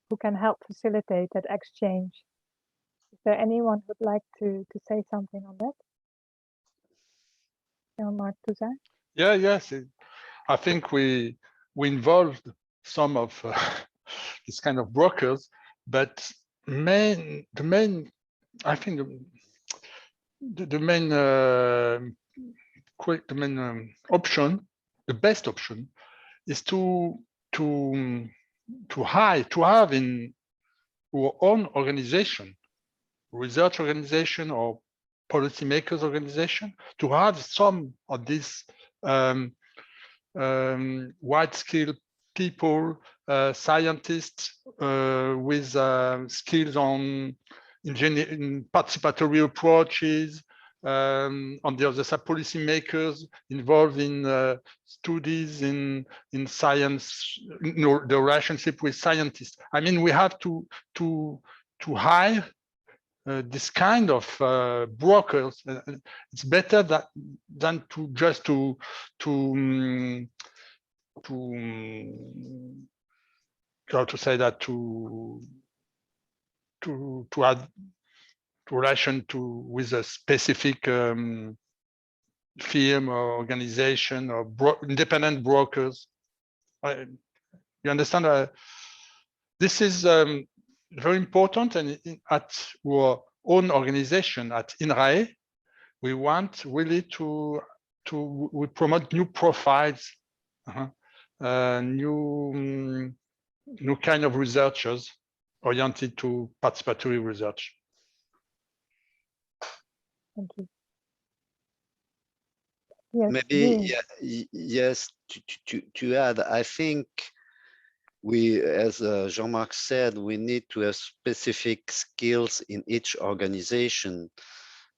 who can help facilitate that exchange. Is there anyone who'd like to say something on that? Jean-Marc Touzard? Yeah, yes. I think we involved some of this kind of brokers, but the main option, the best option, is to have in our own organization, research organization or policymakers organization, to have some of these wide-skilled people, scientists with skills on engineering, participatory approaches, on the other side, policymakers involved in studies in science, the relationship with scientists. I mean, we have to hire this kind of brokers. It's better than to just to how to say that to add relation to with a specific firm or organization or independent brokers. You understand? This is very important, and at our own organization at INRAE, we want really we promote new profiles, new kind of researchers oriented to participatory research. Thank you. Yes, Maybe yes, to add, I think we, as Jean-Marc said, we need to have specific skills in each organization.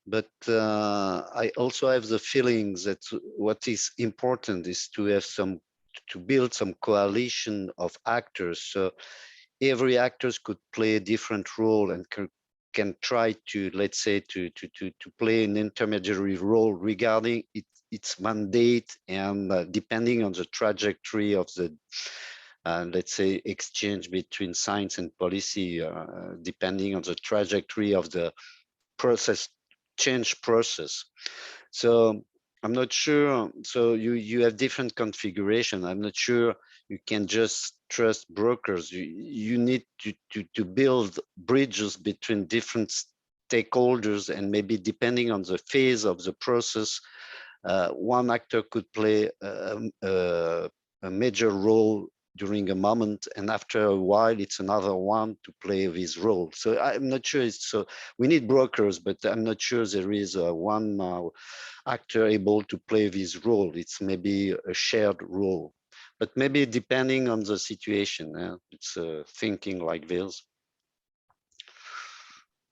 But I also have the feeling that what is important is to have to build some coalition of actors. So every actors could play a different role and can try to, let's say, to play an intermediary role regarding its mandate and depending on the trajectory of the let's say exchange between science and policy, depending on the trajectory of the change process. So I'm not sure. So you have different configuration. I'm not sure you can just trust brokers. You need to build bridges between different stakeholders, and maybe depending on the phase of the process, one actor could play a major role during a moment, and after a while it's another one to play this role. So I'm not sure it's so we need brokers, but I'm not sure there is one actor able to play this role. It's maybe a shared role, but maybe depending on the situation, it's thinking like this.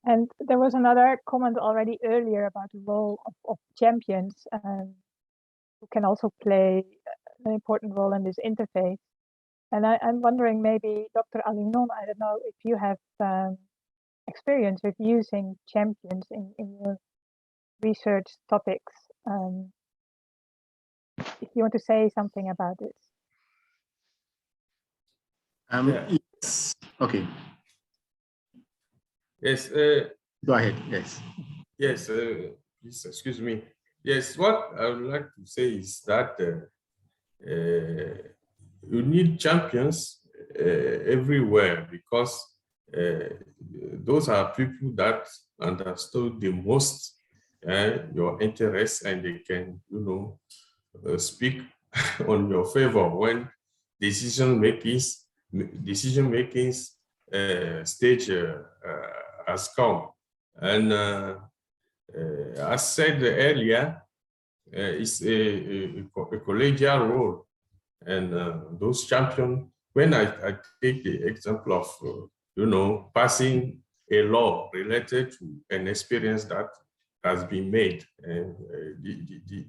And there was another comment already earlier about the role of champions, who can also play an important role in this interface. And I'm wondering, maybe Dr. Alinon, I don't know if you have experience with using champions in your research topics. If you want to say something about this. Yes. Okay. Yes. Go ahead. Yes. Yes. Please excuse me. Yes. What I would like to say is that you need champions everywhere, because those are people that understood the most your interests, and they can, speak on your favor when decision makings stage has come. And as said earlier, it's a collegial role, and those champions. When I take the example of passing a law related to an experience that has been made, and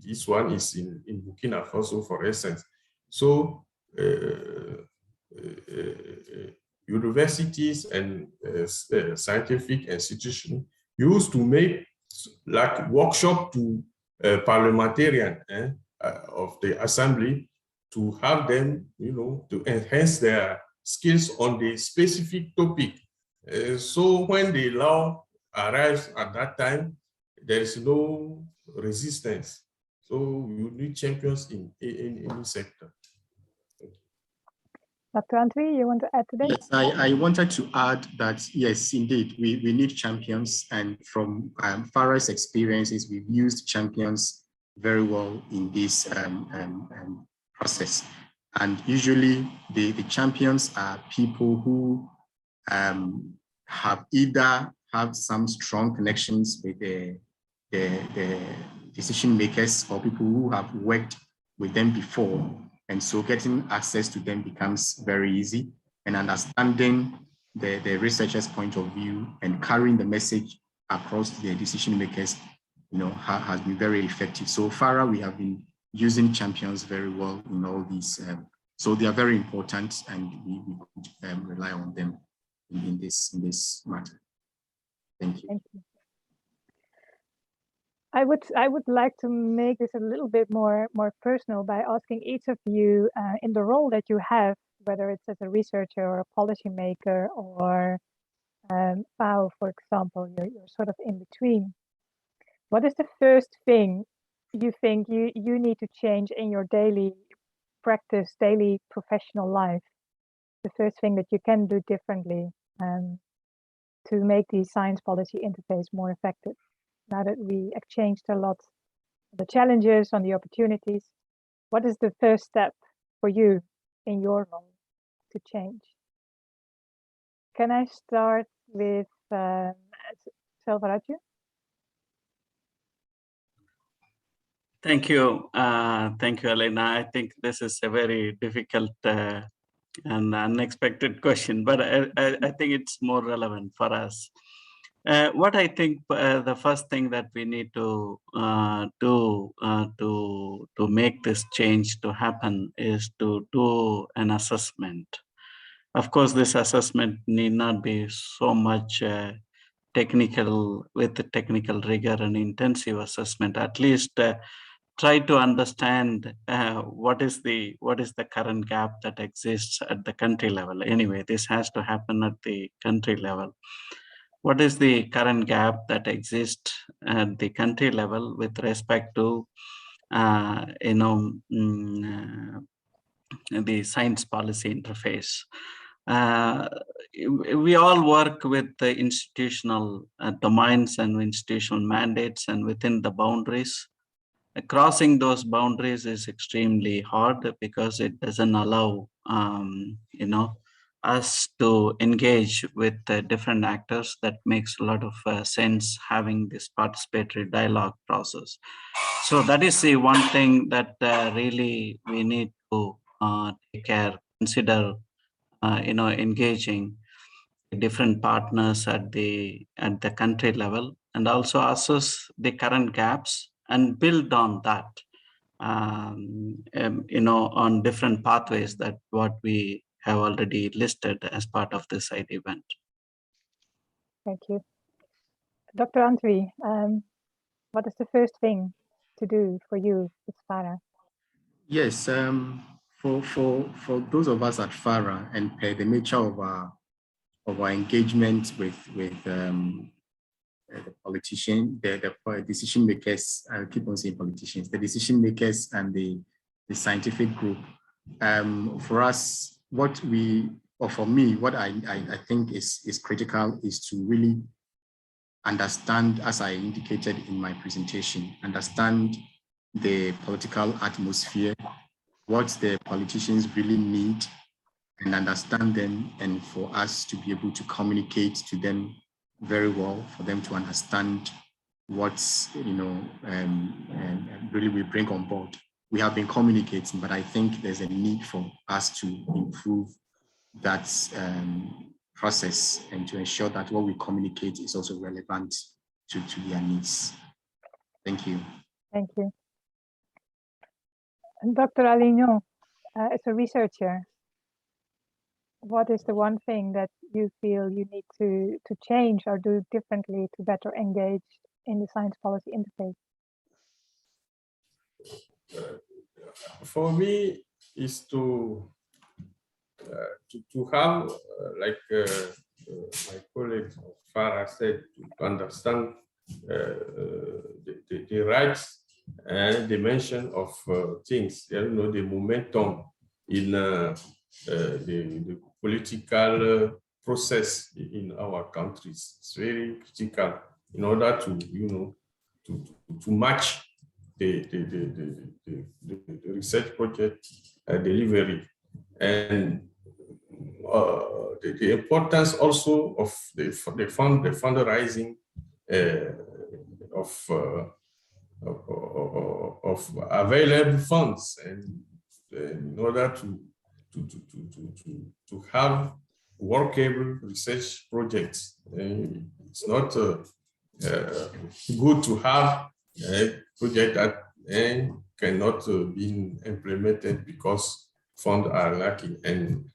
this one is in Burkina Faso, for instance. So universities and scientific institutions used to make like workshop to parliamentarians of the assembly, to have them, to enhance their skills on the specific topic. So when the law arrives at that time, there is no resistance. So you need champions in any sector. Dr. Antwi, you want to add to that? Yes, I wanted to add that, yes, indeed, we need champions. And from Farah's experiences, we've used champions very well in this process. And usually the champions are people who have either have some strong connections with the decision makers, or people who have worked with them before. And so getting access to them becomes very easy, and understanding the researcher's point of view and carrying the message across the decision makers, has been very effective. So far, we have been using champions very well in all these. So they are very important, and we could rely on them in this matter. Thank you. Thank you. I would like to make this a little bit more personal by asking each of you in the role that you have, whether it's as a researcher or a policymaker or FAO, for example, you're sort of in between. What is the first thing you think you need to change in your daily practice, daily professional life? The first thing that you can do differently to make the science policy interface more effective? Now that we exchanged a lot of the challenges and the opportunities, what is the first step for you in your role to change? Can I start with Selvaraju? Thank you. Thank you, Elena. I think this is a very difficult and unexpected question, but I think it's more relevant for us. What I think the first thing that we need to do to make this change to happen is to do an assessment. Of course, this assessment need not be so much technical with the technical rigor and intensive assessment. At least try to understand what is the current gap that exists at the country level. Anyway, this has to happen at the country level. What is the current gap that exists at the country level with respect to the science policy interface? We all work with the institutional domains and institutional mandates, and within the boundaries. Crossing those boundaries is extremely hard because it doesn't allow us to engage with different actors. That makes a lot of sense, having this participatory dialogue process. So that is the one thing that really we need to take care, consider, engaging different partners at the country level, and also assess the current gaps and build on that, on different pathways that what we have already listed as part of this side event. Thank you. Dr. Antwi, what is the first thing to do for you with FARA? Yes, for those of us at FARA, and per the nature of our engagement with the politician, the decision makers, I keep on saying politicians, the decision makers and the scientific group. For us, for me, what I think is critical is to really understand, as I indicated in my presentation, understand the political atmosphere, what the politicians really need, and understand them, and for us to be able to communicate to them very well, for them to understand what's really we bring on board. We have been communicating, but I think there's a need for us to improve that process and to ensure that what we communicate is also relevant to their needs. Thank you. Thank you. And Dr. Alignon, as a researcher, what is the one thing that you feel you need to change or do differently to better engage in the science policy interface? For me, is to have, like my colleague Farah said, to understand the rights and dimension of things, the momentum in the political process in our countries. It's very critical in order to to match the research project delivery, and the importance also of the fundraising of available funds, and in order to have workable research projects. It's not good to have a project that cannot be implemented because funds are lacking. And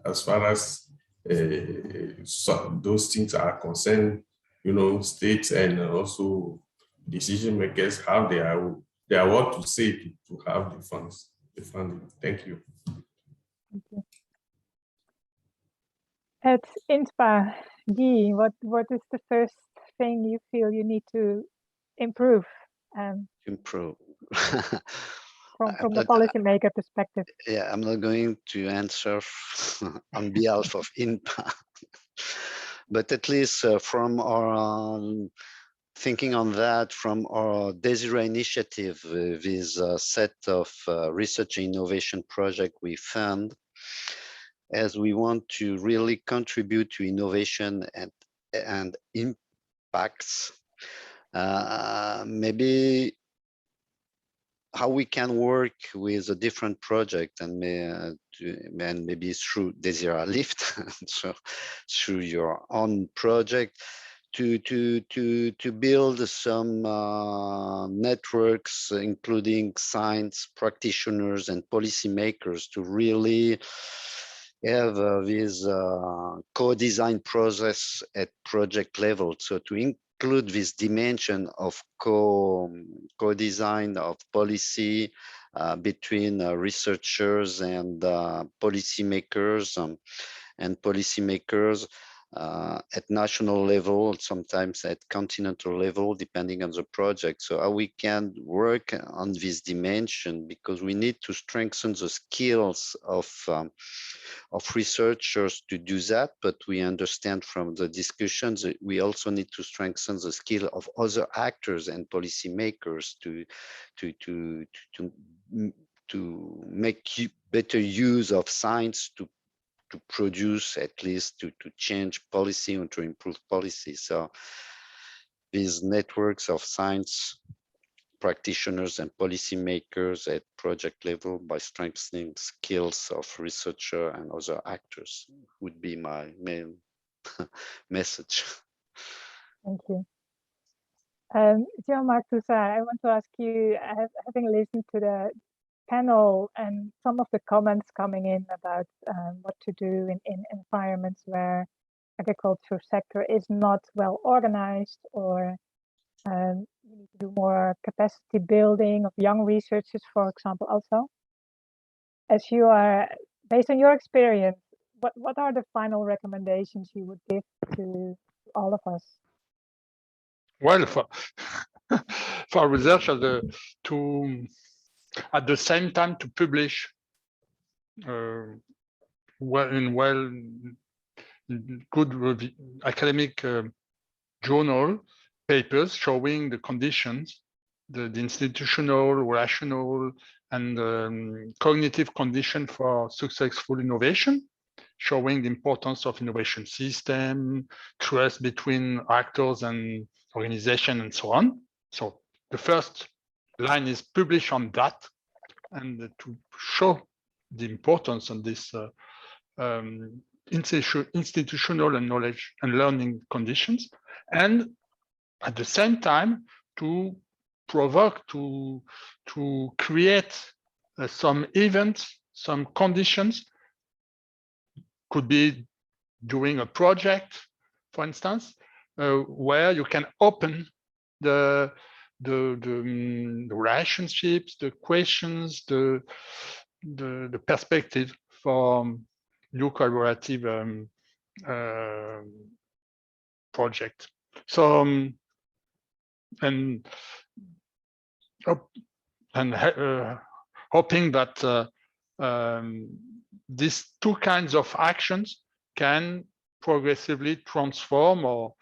as far as those things are concerned, states and also decision makers have their work to say to have the funds, the funding. Thank you. Thank you. At INTPA, Guy, what is the first thing you feel you need to improve? Improve. From the policymaker perspective. Yeah, I'm not going to answer on behalf of INTPA, but at least from our thinking on that, from our DeSIRA initiative, this set of research and innovation project we fund, as we want to really contribute to innovation and impacts, maybe how we can work with a different project and maybe through DeSIRA-LIFT, so through your own project, to build some networks, including science practitioners and policymakers, to really have this co-design process at project level. So to include this dimension of co-design of policy between researchers and policymakers, at national level, sometimes at continental level, depending on the project. So how we can work on this dimension, because we need to strengthen the skills of researchers to do that, but we understand from the discussions that we also need to strengthen the skill of other actors and policymakers to make better use of science to produce, at least to change policy and to improve policy. So these networks of science practitioners and policymakers at project level, by strengthening skills of researcher and other actors, would be my main message. Thank you. Jean-Marc Toussard, I want to ask you, having listened to the panel and some of the comments coming in about what to do in environments where agriculture sector is not well organized, or you need to do more capacity building of young researchers, for example. Also, as you are, based on your experience, what are the final recommendations you would give to all of us? Well, for researchers to at the same time to publish good academic journal papers showing the conditions, the institutional, rational, and cognitive condition for successful innovation, showing the importance of innovation system, trust between actors and organization, and so on. So the first line is publish on that, and to show the importance of this institutional and knowledge and learning conditions, and at the same time to provoke, to create some events, some conditions. Could be doing a project, for instance, where you can open the relationships, the questions, the perspective for new collaborative project. So hoping that these two kinds of actions can progressively transform or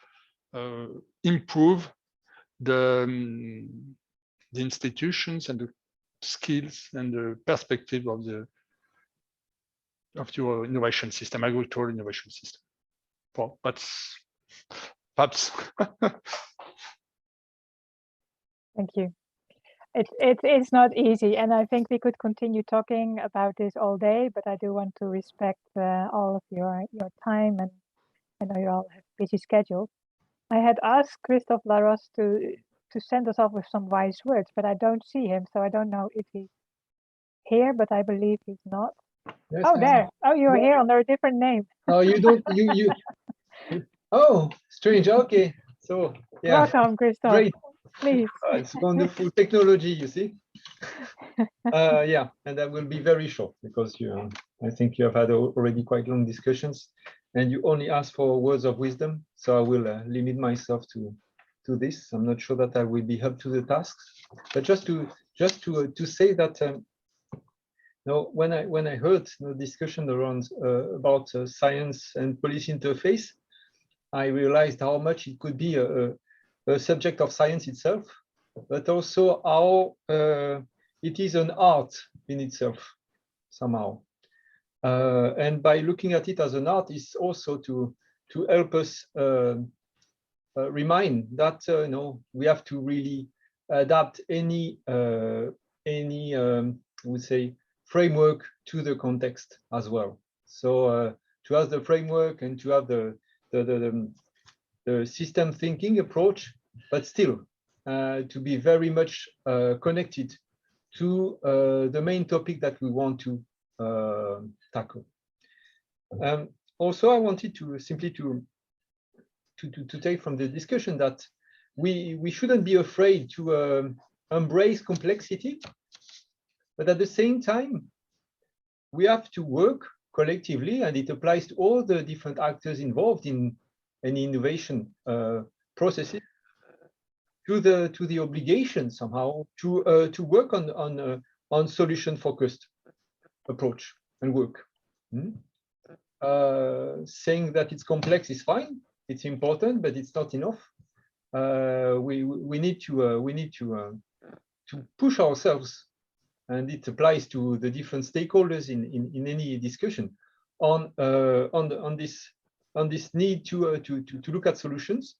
improve the institutions and the skills and the perspective of your innovation system, agricultural innovation system. Well, that's perhaps. Thank you. It's not easy, and I think we could continue talking about this all day, but I do want to respect all of your time, and I know you all have busy schedules. I had asked Christophe Larosse to send us off with some wise words, but I don't see him, so I don't know if he's here, but I believe he's not. Yes, oh, there. Oh, you're here under a different name. Oh, you don't, you. Oh, strange. Okay. So yeah, Welcome, Christoph. great. Please. It's wonderful technology, you see. Yeah, and I will be very short because I think you have had already quite long discussions, and you only asked for words of wisdom. So I will limit myself to this. I'm not sure that I will be up to the task, but just to say that when I heard the discussion around about science and policy interface, I realized how much it could be a subject of science itself, but also how it is an art in itself somehow. And by looking at it as an art is also to help us remind that we have to really adapt any I would say framework to the context as well. So to have the framework and to have the system thinking approach, but still to be very much connected to the main topic that we want to tackle. Also, I wanted to simply to take from the discussion that we shouldn't be afraid to embrace complexity, but at the same time, we have to work collectively, and it applies to all the different actors involved in any innovation processes, to the obligation somehow to work on solution focused approach and work. Saying that it's complex is fine, it's important, but it's not enough. We need to push ourselves, and it applies to the different stakeholders in any discussion on this need to look at solutions.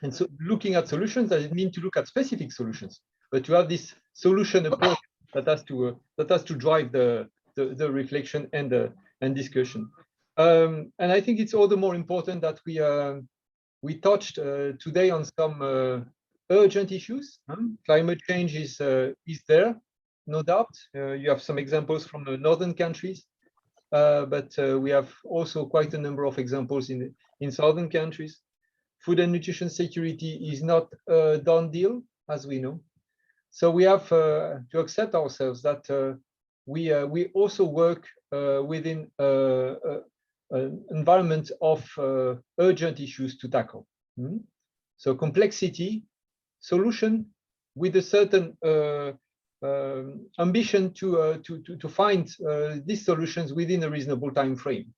And so looking at solutions doesn't mean to look at specific solutions, but to have this solution approach that has to drive the reflection and discussion. And I think it's all the more important that we touched today on some urgent issues. Climate change is there, no doubt. You have some examples from the northern countries, but we have also quite a number of examples in southern countries. Food and nutrition security is not a done deal, as we know. So we have to accept ourselves that we also work within an environment of urgent issues to tackle. So complexity, solution with a certain ambition to find these solutions within a reasonable time frame.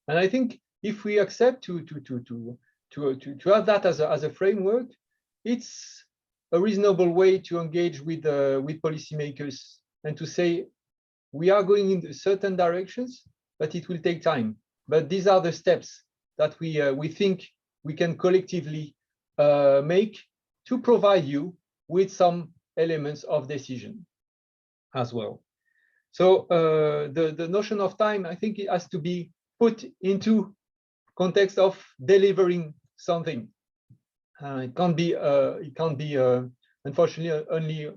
And I think if we accept to have that as a framework, it's a reasonable way to engage with policymakers and to say we are going in certain directions, but it will take time. But these are the steps that we think we can collectively make to provide you with some elements of decision as well. So the notion of time, I think it has to be put into context of delivering something. It can't be unfortunately only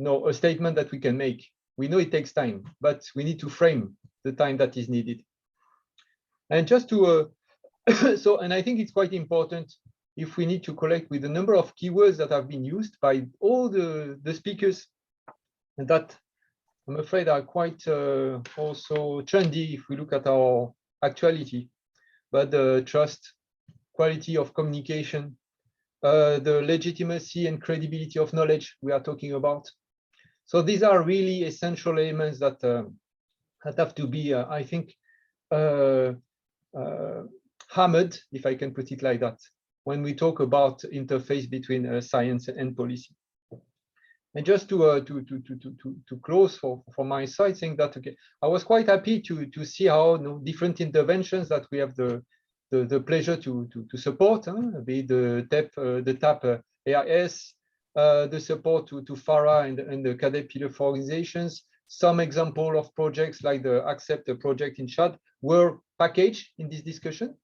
a statement that we can make. We know it takes time, but we need to frame the time that is needed. And just to and I think it's quite important if we need to collect with the number of keywords that have been used by all the speakers, and that I'm afraid are quite also trendy if we look at our actuality. But the trust, quality of communication, the legitimacy and credibility of knowledge we are talking about. So these are really essential elements that have to be, I think, hammered, if I can put it like that, when we talk about interface between science and policy. And just to close for my side, saying that I was quite happy to see how different interventions that we have the pleasure to support, be it the TAP AIS, the support to FARA and the Caterpillar for organizations. Some example of projects like the Accept project in Chad were packaged in this discussion.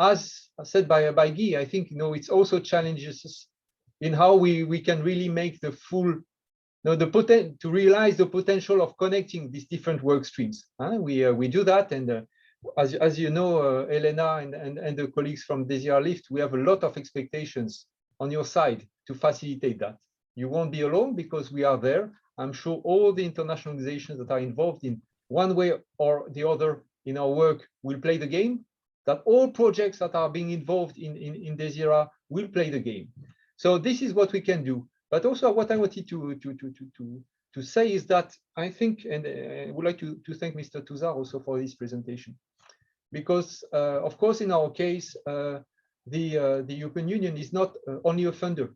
As said by Guy, I think it's also challenges us in how we can really make the full, to realize the potential of connecting these different work streams. We do that, and as you know, Elena and the colleagues from DeSIRA-LIFT, we have a lot of expectations on your side to facilitate that. You won't be alone because we are there. I'm sure all the international organizations that are involved in one way or the other in our work will play the game, that all projects that are being involved in DeSIRA will play the game. So this is what we can do. But also what I wanted to say is that I think, and I would like to thank Mr. Touzard also for this presentation, because of course, in our case, the European Union is not only a funder.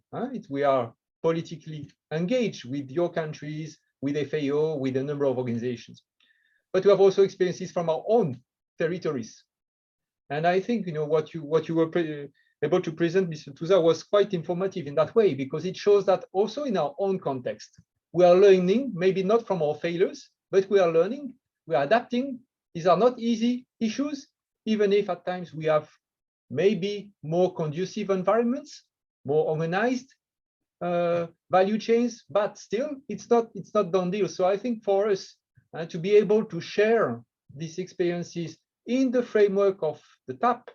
We are politically engaged with your countries, with FAO, with a number of organizations. But we have also experiences from our own territories. And I think what you were able to present, Mr. Touzard, was quite informative in that way, because it shows that also in our own context, we are learning, maybe not from our failures, but we are learning, we are adapting. These are not easy issues, even if at times we have maybe more conducive environments, more organized value chains, but still it's not done deal. So I think for us to be able to share these experiences in the framework of the TAP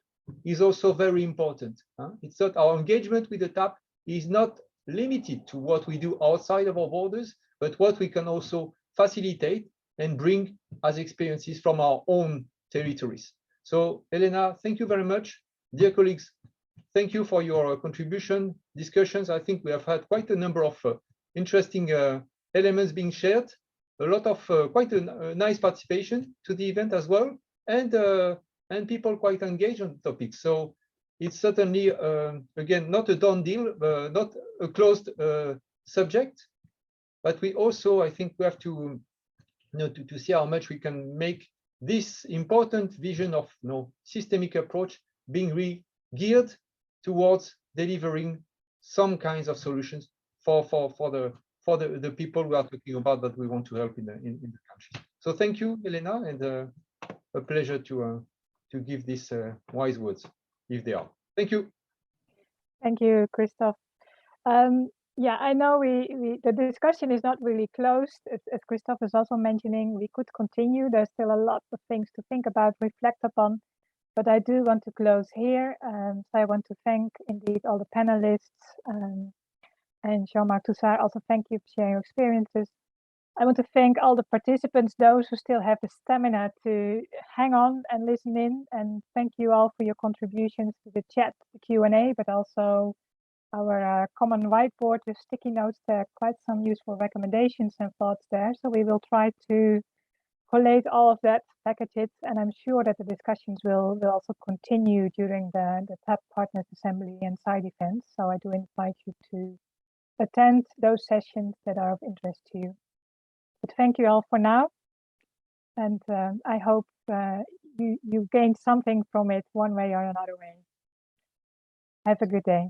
is also very important. It's not our engagement with the TAP is not limited to what we do outside of our borders, but what we can also facilitate and bring as experiences from our own territories. So Elena, thank you very much. Dear colleagues, thank you for your contribution, discussions. I think we have had quite a number of interesting elements being shared, a lot of quite a nice participation to the event as well, and people quite engaged on the topic. So it's certainly, again, not a done deal, not a closed subject, but we also, I think we have to, to see how much we can make this important vision of systemic approach being geared towards delivering some kinds of solutions for the people we are talking about that we want to help in the country. So thank you, Elena, and a pleasure to give these wise words, if they are. Thank you. Thank you, Christophe. Yeah, I know the discussion is not really closed. As Christophe is also mentioning, we could continue. There's still a lot of things to think about, reflect upon. But I do want to close here. So I want to thank indeed all the panelists and Jean-Marc Touzard. Also, thank you for sharing your experiences. I want to thank all the participants, those who still have the stamina to hang on and listen in. And thank you all for your contributions to the chat, the Q&A, but also our common whiteboard with sticky notes. There are quite some useful recommendations and thoughts there. So we will try to collate all of that, package it, and I'm sure that the discussions will also continue during the TAP Partners Assembly and side events. So I do invite you to attend those sessions that are of interest to you. But thank you all for now, and I hope you gained something from it one way or another way. Have a good day.